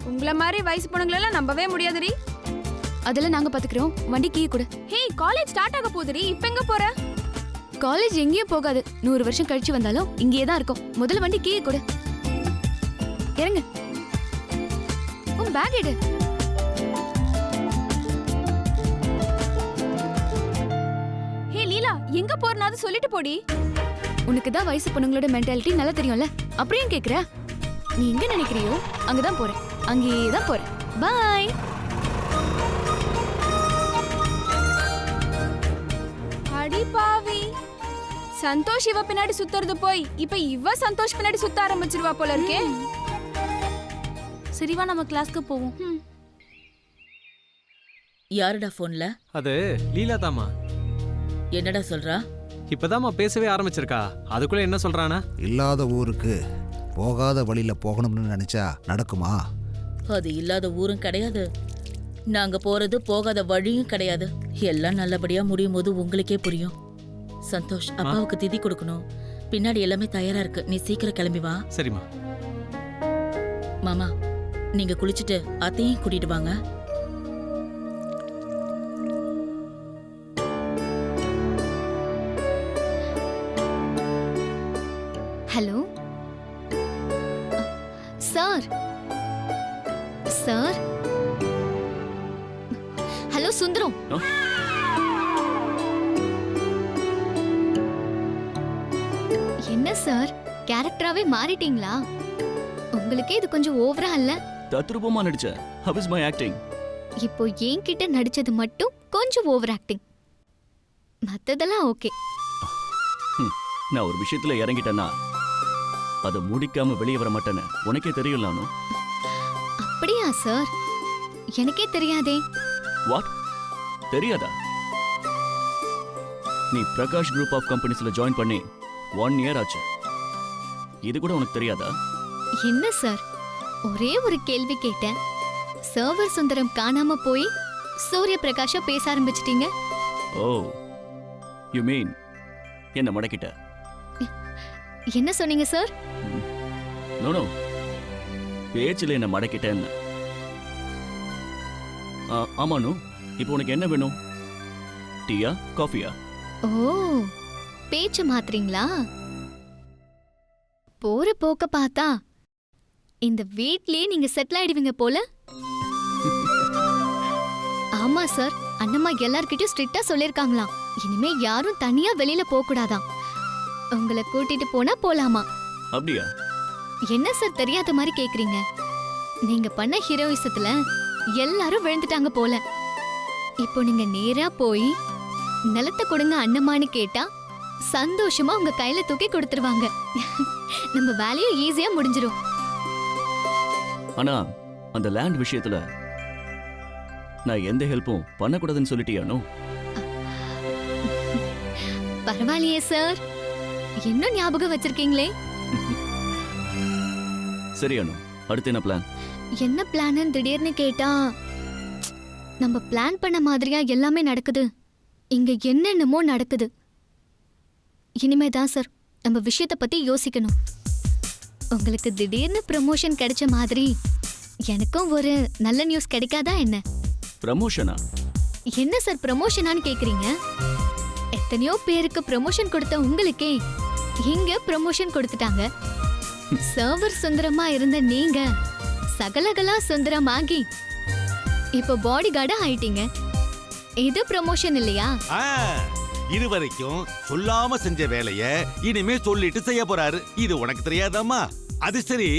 J: உங்கள மாதிரி வயசு பொண்ணுங்களெல்லாம் நம்பவே முடியாதுடி.
C: அதெல்லாம் நாங்க பாத்துக்கிறோம். வண்டி கீ கொடு.
J: ஹே, காலேஜ் ஸ்டார்ட் ஆக போகுதுடி, இப்ப எங்க போற?
C: காலேஜ் எங்கேயும் போகாது. 100 வருஷம் கழிச்சு வந்தாலும் இங்கேயே தான் இருக்கும். முதல்ல வண்டி கீ கொடு. இறங்கு. உன் பேக் எடு.
J: ஹே லீலா, எங்க போறனாவது சொல்லிட்டு போடி.
C: உனக்கு தான் வயசு பொண்ணுங்களோட மென்டாலிட்டி நல்லா தெரியும்ல, அப்படியும் கேக்குற? நீ எங்க நினைக்கிறியோ அங்கதான் போறேன், அங்கேயே தான் போறேன். பாய்.
J: அடி பாவி, சந்தோஷ் இவ பின்னாடி சுத்துறது போய் இப்ப இவ சந்தோஷ் பின்னாடி சுத்த ஆரம்பிச்சிருவா போல இருக்கே.
I: சரிவா, நம்ம கிளாஸ்க்கு போவோம்.
L: யாருடா போன்ல?
K: அது லீலா தாமா.
L: என்னடா சொல்றா?
K: இப்பதாம்மா பேசவே ஆரம்பிச்சிருக்கா. அதுக்குள்ள என்ன சொல்றானா?
M: இல்லாத ஊருக்கு போகாத வழியில போகணும்னு நினைச்சா நடக்குமா?
L: அது இல்லாத ஊரும் கிடையாது, நாங்க போறது போகாத வழியும் கிடையாது. எல்லாம் நல்லபடியா முடியும் போது உங்களுக்கே புரியும். சந்தோஷ், அப்பாவுக்கு திதி கொடுக்கணும். பின்னாடி எல்லாமே தயாரா இருக்கு, நீ சீக்கிரம் கிளம்பி வா.
K: சரிம்மா.
L: மாமா, நீங்க குளிச்சுட்டு அத்தையும் கூட்டிட்டு வாங்க.
E: Hello sir. Sir, hello Sundaram. என்ன சார், கேரக்டராவே மாறிட்டீங்களா? உங்களுக்கே இது கொஞ்சம் ஓவரா இல்ல?
F: தத்ரூபமா நடிச்ச. How is my acting?
E: இப்போ என்கிட்ட நடிச்சது மட்டும் கொஞ்சம் ஓவர் ஆக்டிங், மத்ததெல்லாம் ஓகே.
F: நான் ஒரு விஷயத்துல இறங்கிட்டேன்னா அதை முடிக்காம வெளியே வர மாட்டேன்னு உனக்கே தெரியலானோ?
E: அப்படியா சார்? எனக்கே தெரியாதே.
F: வாட்? தெரியாதா? நீ பிரகாஷ் குரூப் ஆஃப் கம்பெனிஸ்ல ஜாயின் பண்ணி 1 இயர் ஆச்சு. இது கூட உனக்கு தெரியாதா?
E: என்ன சார், ஒரே ஒரு கேள்வி கேட்டேன். சர்வர் சுந்தரம் காணாம போய் சூரிய பிரகாஷா பேச ஆரம்பிச்சிட்டீங்க.
F: ஓ யூ மீன் என்ன மடக்கிட்ட?
E: என்ன சொன்னீங்க சார்?
F: நோ நோ, பேச்சில் என்ன மடக்கிட்டேன்னு. ஆமானு, இப்போ உனக்கு என்ன வேணும்? டீயா காஃபியா?
E: ஓ, பேச்சு மாத்துறீங்களா? போற போக்க பார்த்தா இந்த வீட்லயே நீங்க செட்டில் ஆயிடுவீங்க போல. ஆமா சார், அண்ணம்மா எல்லார்கிட்டயும் ஸ்ட்ரிக்ட்டா சொல்லிருக்காங்களாம். இனிமே யாரும் தனியா வெளியில போக கூடாதாம். உங்களை கூட்டிட்டு போனா போலாமா?
F: அப்படியா?
E: என்ன சார் தெரியாத மாதிரி கேக்குறீங்க? நீங்க பண்ண ஹீரோயிசத்துல எல்லாரும் விழுந்துட்டாங்க போல. இப்போ நீங்க நேரா போய் நிலத்தை கொடுங்க அண்ணம்மான்னு கேட்டா சந்தோஷமா உங்க கையில தூக்கி கொடுத்துருவாங்க. நம்ம வேலையும் ஈஸியா முடிஞ்சிரும்.
F: ஆனா அந்த லேண்ட் விஷயத்துல நான் எந்த ஹெல்ப்பும் பண்ணக்கூடாதுன்னு சொல்லிட்டியானோ?
E: பரவாயில்லையே சார், இன்னும் ஞாபகம் வச்சிருக்கீங்களே.
F: சரி அனு, அடுத்து என்ன பிளான்?
E: என்ன பிளான்னு திடீர்னு கேட்டா நம்ம பிளான் பண்ண மாதிரியா எல்லாமே நடக்குது. இங்க என்னென்னமோ நடக்குது. இனிமே தான் சார் நம்ம விஷயத்தை பத்தி யோசிக்கணும். உங்களுக்கு திடீர்னு ப்ரமோஷன் கிடைச்ச மாதிரி எனக்கும் ஒரு நல்ல நியூஸ் கிடைக்காதா என்ன?
F: ப்ரமோஷனா?
E: என்ன சார் ப்ரமோஷனான்னு கேக்குறீங்க? எத்தனையோ பேருக்கு ப்ரமோஷன் கொடுத்த உங்களுக்கே இங்க ப்ரமோஷன் கொடுத்துட்டாங்க. சர்வர் சுந்தரமா இருந்த நீங்க சகலகலா சுந்தரமாகி இப்போ பாடி கார்டா ஆயிட்டீங்க. இது ப்ரமோஷன் இல்லையா?
N: இது வரைக்கும் சொல்லாம செஞ்ச வேலைய இனிமே சொல்லிட்டு செய்ய போறாரு. இது உனக்கு தெரியாதாமா? அது சரி,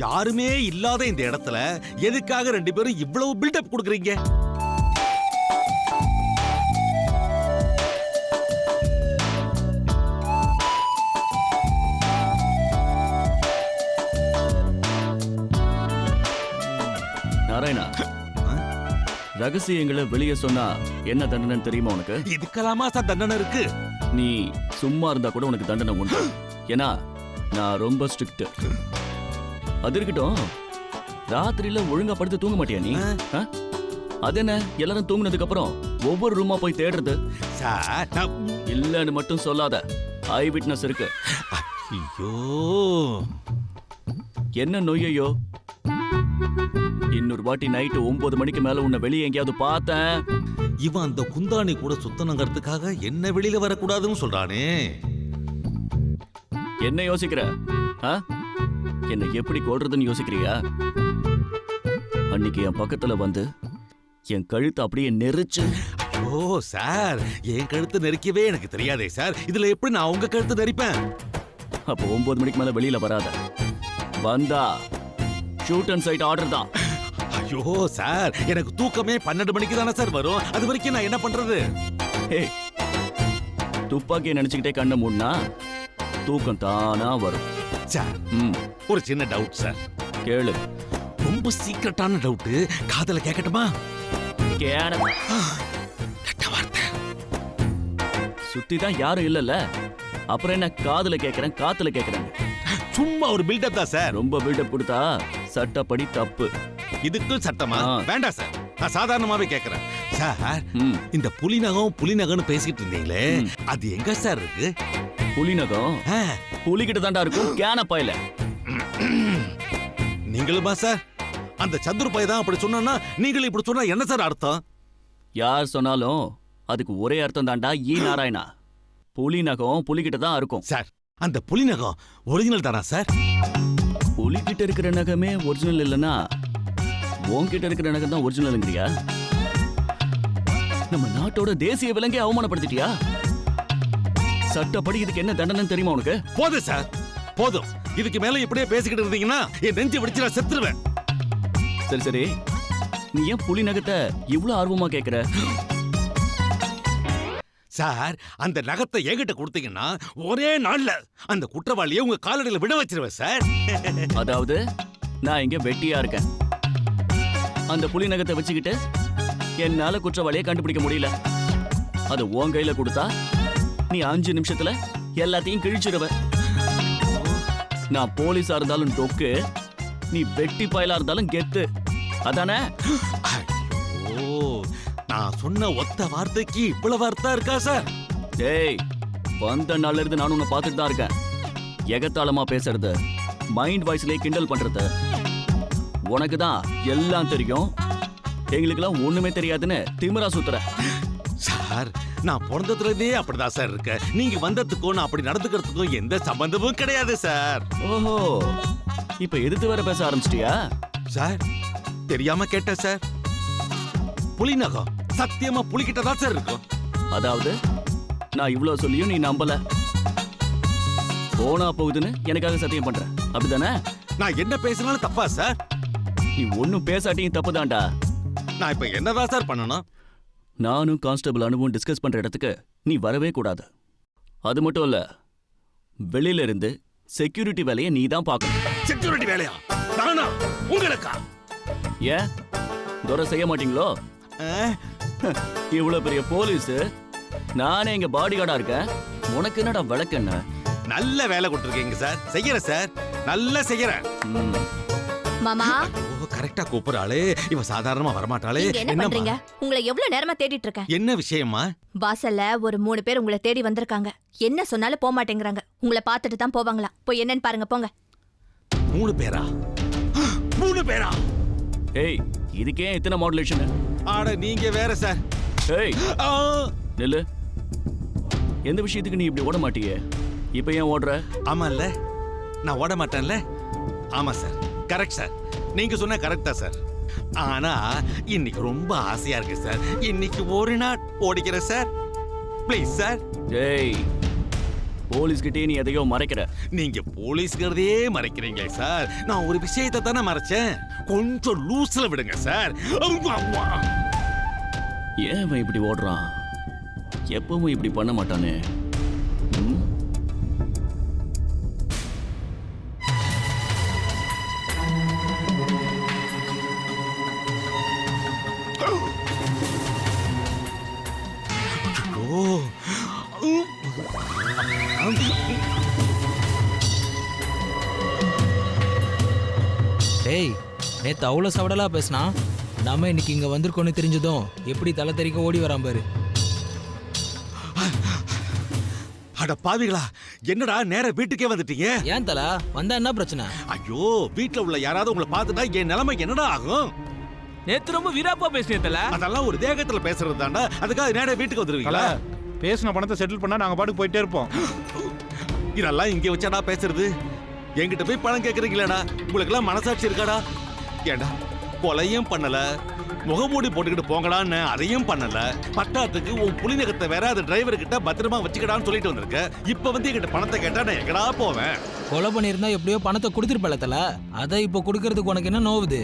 N: யாருமே இல்லாத இந்த இடத்துல எதுக்காக ரெண்டு பேரும் இவ்வளவு பில்டப் கொடுக்குறீங்க?
F: நாராயணா, ரகசியங்களை வெளியே சொன்னா என்ன தண்டனை தெரியுமா உனக்கு?
N: இதுக்கெல்லாமா சார் தண்டனை இருக்கு?
F: நீ சும்மா இருந்தா கூட உனக்கு தண்டனை உண்டு. ஏன்னா நான் ரொம்ப ஸ்ட்ரிக்ட். அது இருக்கட்டும், ராத்திரியில ஒழுங்கா படுத்து தூங்க மாட்டியா நீ? அது என்ன, எல்லாரும் தூங்குனதுக்கு அப்புறம் ஒவ்வொரு ரூமா போய் தேடுறது? இல்லன்னு மட்டும் சொல்லாத, ஐ விட்னஸ் இருக்கு.
N: ஐயோ,
F: என்ன நொய்யோ? இன்னொரு வாட்டி நைட்டு 9 மணிக்கு மேல உன்னை வெளியே எங்கேயாவது பார்த்தேன்.
N: இவன் அந்த குந்தாணி கூட சுத்தனங்கிறதுக்காக என்ன வெளியில வரக்கூடாதுன்னு சொல்றானே.
F: என்ன யோசிக்கிற? என்ன எப்படி கொல்றதுன்னு யோசிக்கிறியா? அன்னைக்கு என் பக்கத்துல வந்து என் கழுத்து அப்படியே நெரிச்சு.
N: ஓ சார், என் கழுத்து நெரிக்கவே எனக்கு தெரியாதே சார். இதுல எப்படி நான் உங்க கழுத்து நெரிப்பேன்?
F: அப்போ 9 மணிக்கு மேல வெளியில வராத. வந்தா ஷூட் அண்ட் சைட் ஆர்டர் தான்.
N: ஐயோ சார், எனக்கு தூக்கமே 12 மணிக்கு தானே சார் வரும். அது வரைக்கும் நான் என்ன பண்றது?
F: துப்பாக்கியை நினைச்சுக்கிட்டே கண்ணை மூடனா தூக்கம் தானா வரும்.
N: சார், ஒரு சின்ன டவுட் சார்.
F: கேளு.
N: ரொம்ப சீக்கிரட்டான டவுட். காதல கேட்கட்டுமா?
F: சுத்தி தான் யாரும் இல்லல்ல, அப்புறம் என்ன காதுல கேட்கறேன் காத்துல கேட்கறேன்?
N: சும்மா ஒரு பில்டப் தான் சார்.
F: ரொம்ப பில்டப் கொடுத்தா சட்டப்படி தப்பு.
N: இதுக்கும் சட்டமா? வேண்டாம் சார், நான் சாதாரணமாவே கேட்கறேன். சார், இந்த புலிநகம் பேசிட்டு இருந்தீங்களே, அது எங்க சார் இருக்கு?
F: புலிநகம் புலிகிட்ட தாண்டா இருக்கும். கேன பாயில.
N: நீங்களுமா சார்? அந்த சந்துரு பைய தான் அப்படி சொன்னா, நீங்களும் இப்படி சொன்னா என்ன சார் அர்த்தம்?
F: யார் சொன்னாலும் அதுக்கு ஒரே அர்த்தம் தாண்டா. ஈ நாராயணா, புலிநகம் புலிகிட்ட தான் இருக்கும்.
N: சார், அந்த புலிநகம் ஒரிஜினல் தானா சார்?
F: புலிகிட்ட இருக்கிற நகமே ஒரிஜினல் இல்லைன்னா உன்கிட்ட இருக்கிற நகம் தான் ஒரிஜினல்ங்கிறியா? நம்ம நாட்டோட தேசிய விலங்கை அவமானப்படுத்திட்டியா? சட்டப்படி இதுக்கு என்ன தண்டனை தெரியுமா உனக்கு?
N: போதும் சார், போதும். இதுக்கு மேல இப்படியே பேசிக்கிட்டு இருந்தீங்கன்னா என் நெஞ்சு வெடிச்சு நான் செத்துருவேன்.
F: சரி சரி, நீ ஏன் புலி நகத்தை இவ்வளவு ஆர்வமா கேக்குற?
N: சார், அந்த நகத்தை என்கிட்ட கொடுத்தீங்கன்னா ஒரே நாள்ல அந்த குற்றவாளியை உங்க காலடியில விட வச்சிருவேன் சார்.
F: அதாவது நான் இங்க வெட்டியா இருக்கேன். அந்த புலி நகத்தை வச்சுக்கிட்டு என்னால குற்றவாளியை கண்டுபிடிக்க முடியல. அது உன் கையில கொடுத்தா நீ 5 நிமிஷத்துல எல்லாத்தையும் கிழிச்சிருவ. நான் போலீஸா இருந்தாலும் டொக்கு, நீ வெட்டி பயலா இருந்தாலும் கெத்து அதானே?
N: ஓ, நான் சொன்ன ஒத்த வார்த்தைக்கு இவ்வளவு வார்த்தை இருக்கா சார்?
F: டேய், வந்த நாள்ல இருந்து நானும் உன்னை பார்த்துட்டு தான் இருக்கேன். எகத்தாளமா பேசுறது, மைண்ட் வாய்ஸ்லயே கிண்டல் பண்றது. உனக்கு தான் எல்லாம் தெரியும், எங்களுக்கெல்லாம் ஒண்ணுமே தெரியாதுன்னு திமிரா சுத்துற.
N: சார், நான் பிறந்ததுல இருந்தே அப்படிதான் சார் இருக்கேன். நீங்க வந்ததுக்கும் நான் அப்படி நடந்துக்கிறதுக்கும் எந்த சம்பந்தமும் கிடையாது சார்.
F: ஓஹோ, இப்ப எதிர்த்து வேற பேச ஆரம்பிச்சிட்டியா?
N: சார், தெரியாம கேட்டேன் சார். புலிநகம் சத்தியமா புலிகிட்ட தான் சார் இருக்கும்.
F: அதாவது நான் இவ்வளவு சொல்லியும் நீ நம்பல, போனா போகுதுன்னு எனக்காக சத்தியம் பண்ற, அப்படிதானே?
N: நான் என்ன பேசினாலும் தப்பா சார்?
F: நீ ஒன்னும் பேசாட்டியும் தப்புதான்டா.
N: நான் இப்ப என்னதான் சார் பண்ணணும்?
F: நானும் கான்ஸ்டபிள் அனுபவம் டிஸ்கஸ் பண்ற இடத்துக்கு நீ வரவே கூடாது. அது மட்டும் இல்ல, வெளியில இருந்து செக்யூரிட்டி வேலையை நீ தான் பார்க்கணும்.
N: செக்யூரிட்டி வேலையா? நானா? உங்களுக்கா?
F: ஏன் துரை செய்ய மாட்டீங்களோ? இவ்வளவு பெரிய போலீஸ், நானே இங்க பாடி கார்டா இருக்கேன், உனக்கு என்னடா விளக்கென்ன?
N: நல்ல வேலை கொடுத்துருக்கீங்க சார். செய்யறேன் சார், நல்லா செய்யறேன்.
A: மாமா,
N: கரெக்டா கூப்பிடுறாளே, இவ சாதாரணமா வரமாட்டாளே.
A: நீங்க என்ன பண்றீங்க? உங்களை எவ்வளவு நேரமா தேடிட்டு இருக்கேன்.
N: என்ன விஷயமா?
A: வாசல்ல ஒரு 3 பேர் உங்களை தேடி வந்திருக்காங்க. என்ன சொன்னாலும் போக மாட்டேங்கிறாங்க. உங்களை பார்த்துட்டு தான் போவாங்களா. போய் என்னன்னு பாருங்க, போங்க.
N: 3 பேரா? 3 பேரா?
F: ஏய், இதுக்கே இத்தனை மாடுலேஷன்?
N: ஆட நீங்க வேற சார்.
F: ஏய் நில்லு. எந்த விஷயத்துக்கு நீ இப்படி ஓட மாட்டியே, இப்ப ஏன் ஓடுற?
N: ஆமா இல்ல, நான் ஓட மாட்டேன்ல. ஆமா சார், கரெக்ட் சார். நீங்க சொன்ன கரெக்டா சார். ஆனா இன்னைக்கு ரொம்ப ஆசையா இருக்கு சார். இன்னைக்கு ஒரு நாள் ஓடிக்கிறேன் சார். Please sir.
F: ஏய், போலீஸ் கிட்டே நீ எதையோ மறைக்கிற.
N: நீங்க போலீஸ்கிறதே மறைக்கிறீங்க சார். நான் ஒரு விஷயத்தை தானே மறைச்சேன். கொஞ்சம் லூஸ்ல விடுங்க சார்.
F: ஏன் இவன் இப்படி ஓடுறான்? எப்பவும் இப்படி பண்ண மாட்டானே.
O: டேய், நேத்து அவ்வளோ சவடலா பேசினா, நாம இன்னைக்கு இங்க வந்திருக்கோன்னு தெரிஞ்சதும் எப்படி தலை தெறிக்க ஓடி வரான் பாரு.
N: அட பாவிகளா, என்னடா நேரா வீட்டுக்கே வந்துட்டீங்க?
O: ஏன் தல வந்தா என்ன பிரச்சனை?
N: ஐயோ, வீட்டுல உள்ள யாராவது உங்களை பார்த்துட்டா என் நிலைமை என்னடா ஆகும்?
K: நேத்து ரொம்ப வீராப்பா பேசினேன்.
N: அதெல்லாம் ஒரு தேகத்துல பேசுறது தாண்டா. அதுக்காக நேரா வீட்டுக்கு வந்துருவீங்களா?
P: பேசின பணத்தை செட்டில் பண்ணா நாங்க பாட்டுக்கு போயிட்டே இருப்போம்.
N: இதெல்லாம் இங்க வச்சாடா பேசுறது? என்கிட்ட போய் பணம் கேக்குறீங்களேடா? உங்களுக்கு எல்லாம் மனசாட்சி இருக்காடா? ஏண்டா கொலையும் பண்ணல, முகமூடி போட்டுக்கிட்டு போங்கடான்னு அதையும் பண்ணல. பட்டாத்துக்கு உன் புலிநகத்தை வேற அது டிரைவர் கிட்ட பத்திரமா வச்சுக்கடான்னு சொல்லிட்டு வந்திருக்க. இப்ப வந்து என்கிட்ட பணத்தை கேட்டா நான் எங்கடா போவேன்?
O: கொலை பண்ணியிருந்தா எப்படியோ பணத்தை கொடுத்துருப்பல தல. அதை இப்போ கொடுக்கறதுக்கு உனக்கு என்ன நோவுது?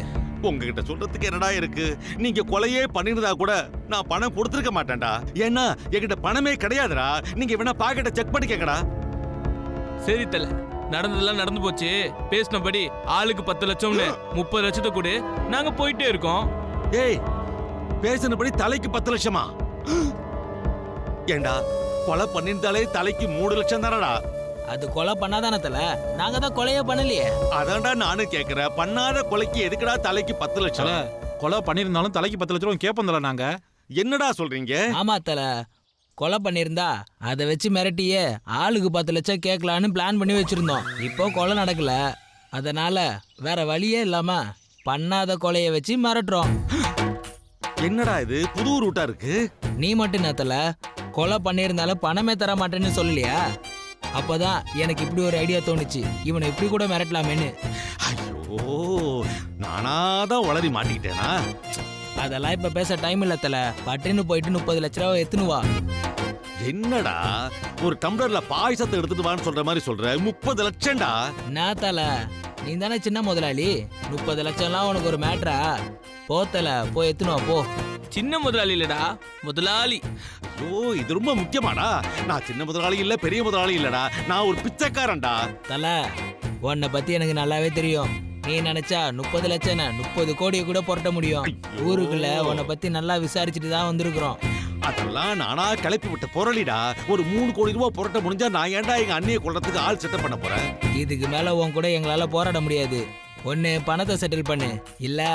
N: உங்ககிட்ட சொல்றதுக்கு என்னடா இருக்கு? நீங்க கொலையே பண்ணிருந்தா கூட நான் பணம் கொடுத்துருக்க மாட்டேன்டா. ஏன்னா என்கிட்ட பணமே கிடையாதுடா. நீங்க வேணா பாக்கெட்டை செக் பண்ணி கேக்கடா.
K: சரி தல, நடந்ததெல்லாம் நடந்து போச்சு. பேசினபடி ஆளுக்கு 10 லட்சம்னு 30 லட்சத்தை கொடு, நாங்க போயிட்டே இருக்கோம்.
N: ஏய், பேசினபடி தலைக்கு 10 லட்சமா? ஏண்டா கொலை பண்ணிருந்தாலே தலைக்கு 3 லட்சம் தானடா?
O: அது கொலை பண்ணாதானே தல, நாங்க தான் கொலையே பண்ணலையே.
N: அதான்டா நானும் கேக்குறேன். பண்ணாத கொலைக்கு எதுக்குடா தலைக்கு 10 லட்சம்?
P: கொலை பண்ணிருந்தாலும் தலைக்கு 10 லட்சம் கேப்பந்தல நாங்க.
N: என்னடா சொல்றீங்க?
O: ஆமா தல, கொலை பண்ணியிருந்தா அதை வச்சு மிரட்டியே ஆளுக்கு 10 லட்சம் கேட்கலான்னு பிளான் பண்ணி வச்சிருந்தோம். இப்போ கொலை நடக்கல, அதனால வேற வழியே இல்லாம பண்ணாத கொலையை வச்சு மிரட்டுறோம்.
N: என்னடா இது புது ரூட்டா இருக்கு?
O: நீ மட்டும் நேத்தல கொலை பண்ணியிருந்தாலும் பணமே தர மாட்டேன்னு சொல்லலையா? அப்பதான் எனக்கு இப்படி ஒரு ஐடியா தோணுச்சு, இவனை இப்படி கூட மிரட்டலாமேன்னு.
N: ஐயோ, நானாதான் வளரி மாட்டிக்கிட்டேனா?
O: அதெல்லாம் இப்ப பேச டைம் இல்ல தல. பட்டுன்னு போயிட்டு 30 லட்ச ரூபா எத்துனு வா.
N: என்னடா ஒரு டம்ளர்ல பாயசத்தை எடுத்துட்டு வான்னு சொல்ற மாதிரி சொல்ற? 30 லட்சம்டா.
O: நான் தல, நீ தானே சின்ன முதலாளி. 30 லட்சம்லாம் உனக்கு ஒரு மேட்ரா? போத்தல, போய் எத்துனு வா போ.
K: சின்ன முதலாளி இல்லடா, முதலாளி.
N: ஐயோ, இது ரொம்ப முக்கியமாடா. நான் சின்ன முதலாளி இல்ல, பெரிய முதலாளி இல்லடா, நான் ஒரு பிச்சைக்காரன்டா.
O: தல, உன்னை பத்தி எனக்கு நல்லாவே தெரியும். நீ நினைச்சா 30 லட்சம் 30 கோடியை கூட புரட்ட முடியும். ஊருக்குள்ள உன்னை பத்தி நல்லா விசாரிச்சுட்டு தான் வந்திருக்கிறோம்.
N: அதெல்லாம் நானா கிளப்பி விட்ட பொருளிடா. ஒரு 3 கோடி ரூபாய் புரட்ட முடிஞ்சா நான் ஏன்டா எங்க அண்ணியை கொள்றதுக்கு ஆள் செட்டப் பண்ண போறேன்?
O: இதுக்கு மேல உன் கூட எங்களால போராட முடியாது. ஒன்று பணத்தை செட்டில் பண்ணு, இல்லை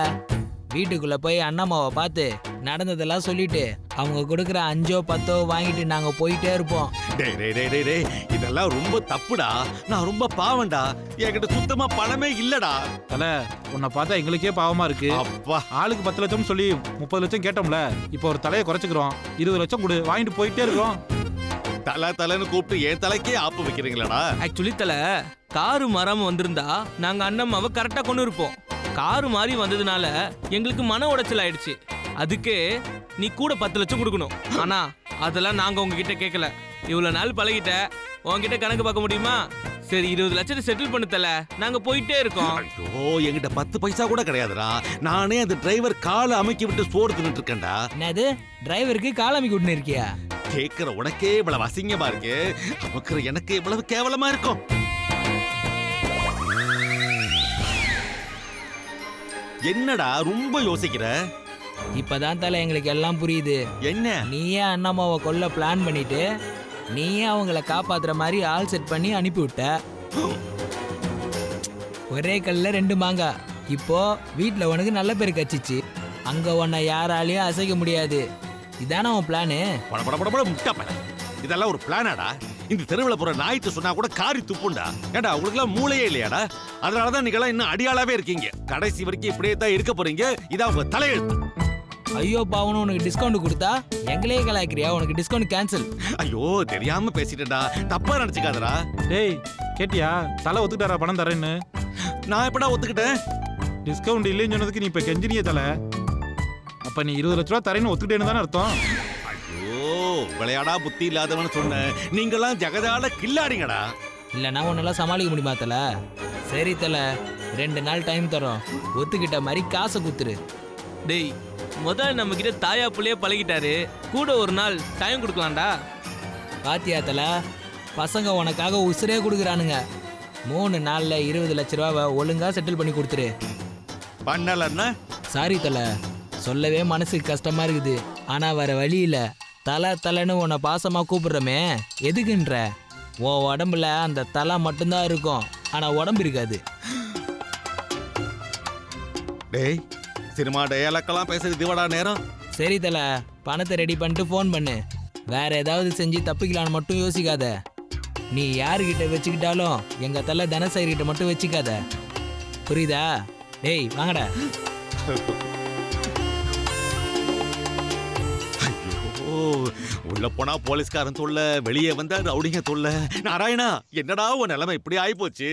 O: வீட்டுக்குள்ளே போய் அண்ணம்மாவை பார்த்து நடந்ததெல்லாம் சொல்லிட்டு அவங்க கொடுக்குற 5 10 வாங்கிட்டு நாங்கள் போயிட்டே இருப்போம்.
N: டேய் டேய் டேய் டேய் டேய், இதெல்லாம் ரொம்ப தப்புடா. நான் ரொம்ப பாவம்டா. என்கிட்ட சுத்தமா பணமே இல்லடா.
P: தல உன்னை பார்த்தா எங்களுக்கே பாவமா இருக்கு.
N: அப்பா,
P: ஆளுக்கு 10 லட்சம் சொல்லி 30 லட்சம் கேட்டோம்ல. இப்போ ஒரு தலையை குறைச்சிக்கிறோம். 20 லட்சம் கொடு, வாங்கிட்டு போயிட்டே இருக்கோம்.
N: தலைன்னு கூப்பிட்டு என் தலைக்கே ஆப்பு வைக்கிறீங்களாடா?
Q: ஆக்சுவலி தல காரு மாறாம வந்திருந்தா நாங்க அண்ணம்மாவை கரெக்டா கொண்டு இருப்போம். காரு மாறி வந்ததுனால எங்களுக்கு மன உடைச்சல் ஆயிடுச்சு. அதுக்கு நீ கூட 10 லட்சம் கொடுக்கணும். ஆனா அதெல்லாம் நாங்க உங்ககிட்ட கேட்கல. இவ்வளவு நாள் பழகிட்ட, உங்ககிட்ட கணக்கு பார்க்க முடியுமா? சரி 20 லட்சத்தை செட்டில் பண்ணு தல, நாங்க போயிட்டே இருக்கோம்.
N: ஐயோ, என்கிட்ட 10 பைசா கூட கிடையாதுடா. நானே அந்த டிரைவர் காலை அமைக்கி விட்டு சோறு தின்னுட்டு இருக்கேன்டா.
O: என்னது டிரைவருக்கு காலமிக்கு விட்டுன்னு இருக்கியா?
N: கேட்கிற உனக்கே இவ்வளவு அசிங்கமா இருக்கு, நமக்கு எனக்கு இவ்வளவு கேவலமா இருக்கும். என்னடா ரொம்ப யோசிக்கிற?
O: இப்பதான் தல எங்களுக்கு எல்லாம் புரியுது.
N: என்ன?
O: நீயே அண்ணம்மாவை கொல்ல பிளான் பண்ணிட்டு நீயே அவங்கள காப்பாத்துற மாதிரி ஆள் செட் பண்ணி அனுப்பிவிட்ட. ஒரே கல்ல 2 மாங்காய். இப்போ வீட்டில் உனக்கு நல்ல பேர் கச்சிச்சு, அங்க உன்னை யாராலையும் அசைக்க முடியாது. இதான உன் பிளானு?
N: இதெல்லாம் ஒரு பிளானாடா? இந்த தெருவில் போற நாய்ட்டு சொன்னா கூட காரி துப்புண்டா. ஏண்டா உங்களுக்குலாம் மூளையே இல்லையாடா? அதனாலதான் நீங்களாம் இன்னும் அடியாளாவே இருக்கீங்க. கடைசி வரைக்கும் இப்படியே தான் இருக்க போறீங்க. இதான் உங்க தலையெழுத்து.
O: ஐயோ பாவனும் உனக்கு டிஸ்கவுண்ட் கொடுத்தா எங்களே கலாய்க்கிறியா? உனக்கு டிஸ்கவுண்ட் கேன்சல்.
N: ஐயோ தெரியாம பேசிட்டேன்டா, தப்பா நினைச்சுக்காதடா.
P: டேய் கேட்டியா, தலை ஒத்துக்கிட்டாரா பணம் தரேன்னு?
N: நான் எப்படா ஒத்துக்கிட்டேன்?
P: டிஸ்கவுண்ட் இல்லைன்னு சொன்னதுக்கு நீ இப்ப கெஞ்சினியே தலை. அப்ப நீ 20 லட்ச ரூபா தரேன்னு ஒத்துக்கிட்டேன்னு தானே அர்த்தம்?
N: ஐயோ விளையாடா புத்தி இல்லாதவன்னு சொன்ன. நீங்களாம் ஜகதால கில்லாடிங்கடா.
O: இல்லைன்னா உன்னெல்லாம் சமாளிக்க முடியுமா தல? சரி தல, 2 நாள் டைம் தரோம். ஒத்துக்கிட்ட மாதிரி காசை குத்துரு.
Q: டேய் முதல்ல நம்ம கிட்ட தாயா புள்ளையே பழகிட்டாரு, கூட ஒரு நாள் டைம் கொடுக்கலாம்டா.
O: பாத்தியா தல, பசங்க உனக்காக உசுரே கொடுக்குறானுங்க. 3 நாள்ல 20 லட்ச ரூபாவை ஒழுங்கா செட்டில் பண்ணி கொடுத்துரு.
N: பண்ணலன்னா
O: சாரி தல, சொல்லவே மனசுக்கு கஷ்டமா இருக்குது. ஆனா வேற வழி இல்ல. தலைன்னு உன்னை பாசமா கூப்பிடுறமே, எதுக்குன்ற? உன் உடம்புல அந்த தலை மட்டும்தான் இருக்கும், ஆனா உடம்பு இருக்காது.
N: டேய் சினிமா டயலாக்கெல்லாம் பேசுறது இதுவடா நேரம்?
O: சரி தல, பணத்தை ரெடி பண்ணிட்டு ஃபோன் பண்ணு. வேற ஏதாவது செஞ்சு தப்பிக்கலான்னு மட்டும் யோசிக்காத. நீ யாருக்கிட்ட வச்சுக்கிட்டாலும் எங்க தலை தனசேகர்கிட்ட மட்டும் வச்சுக்காத, புரியுதா? டேய் வாங்கடா.
N: உள்ள போனா போலீஸ்காரன் தொல்லை, வெளியே வந்தா ரவுடிங்க தொல்லை. நாராயணா, என்னடா உன் நிலைமை இப்படி ஆயிப்போச்சு?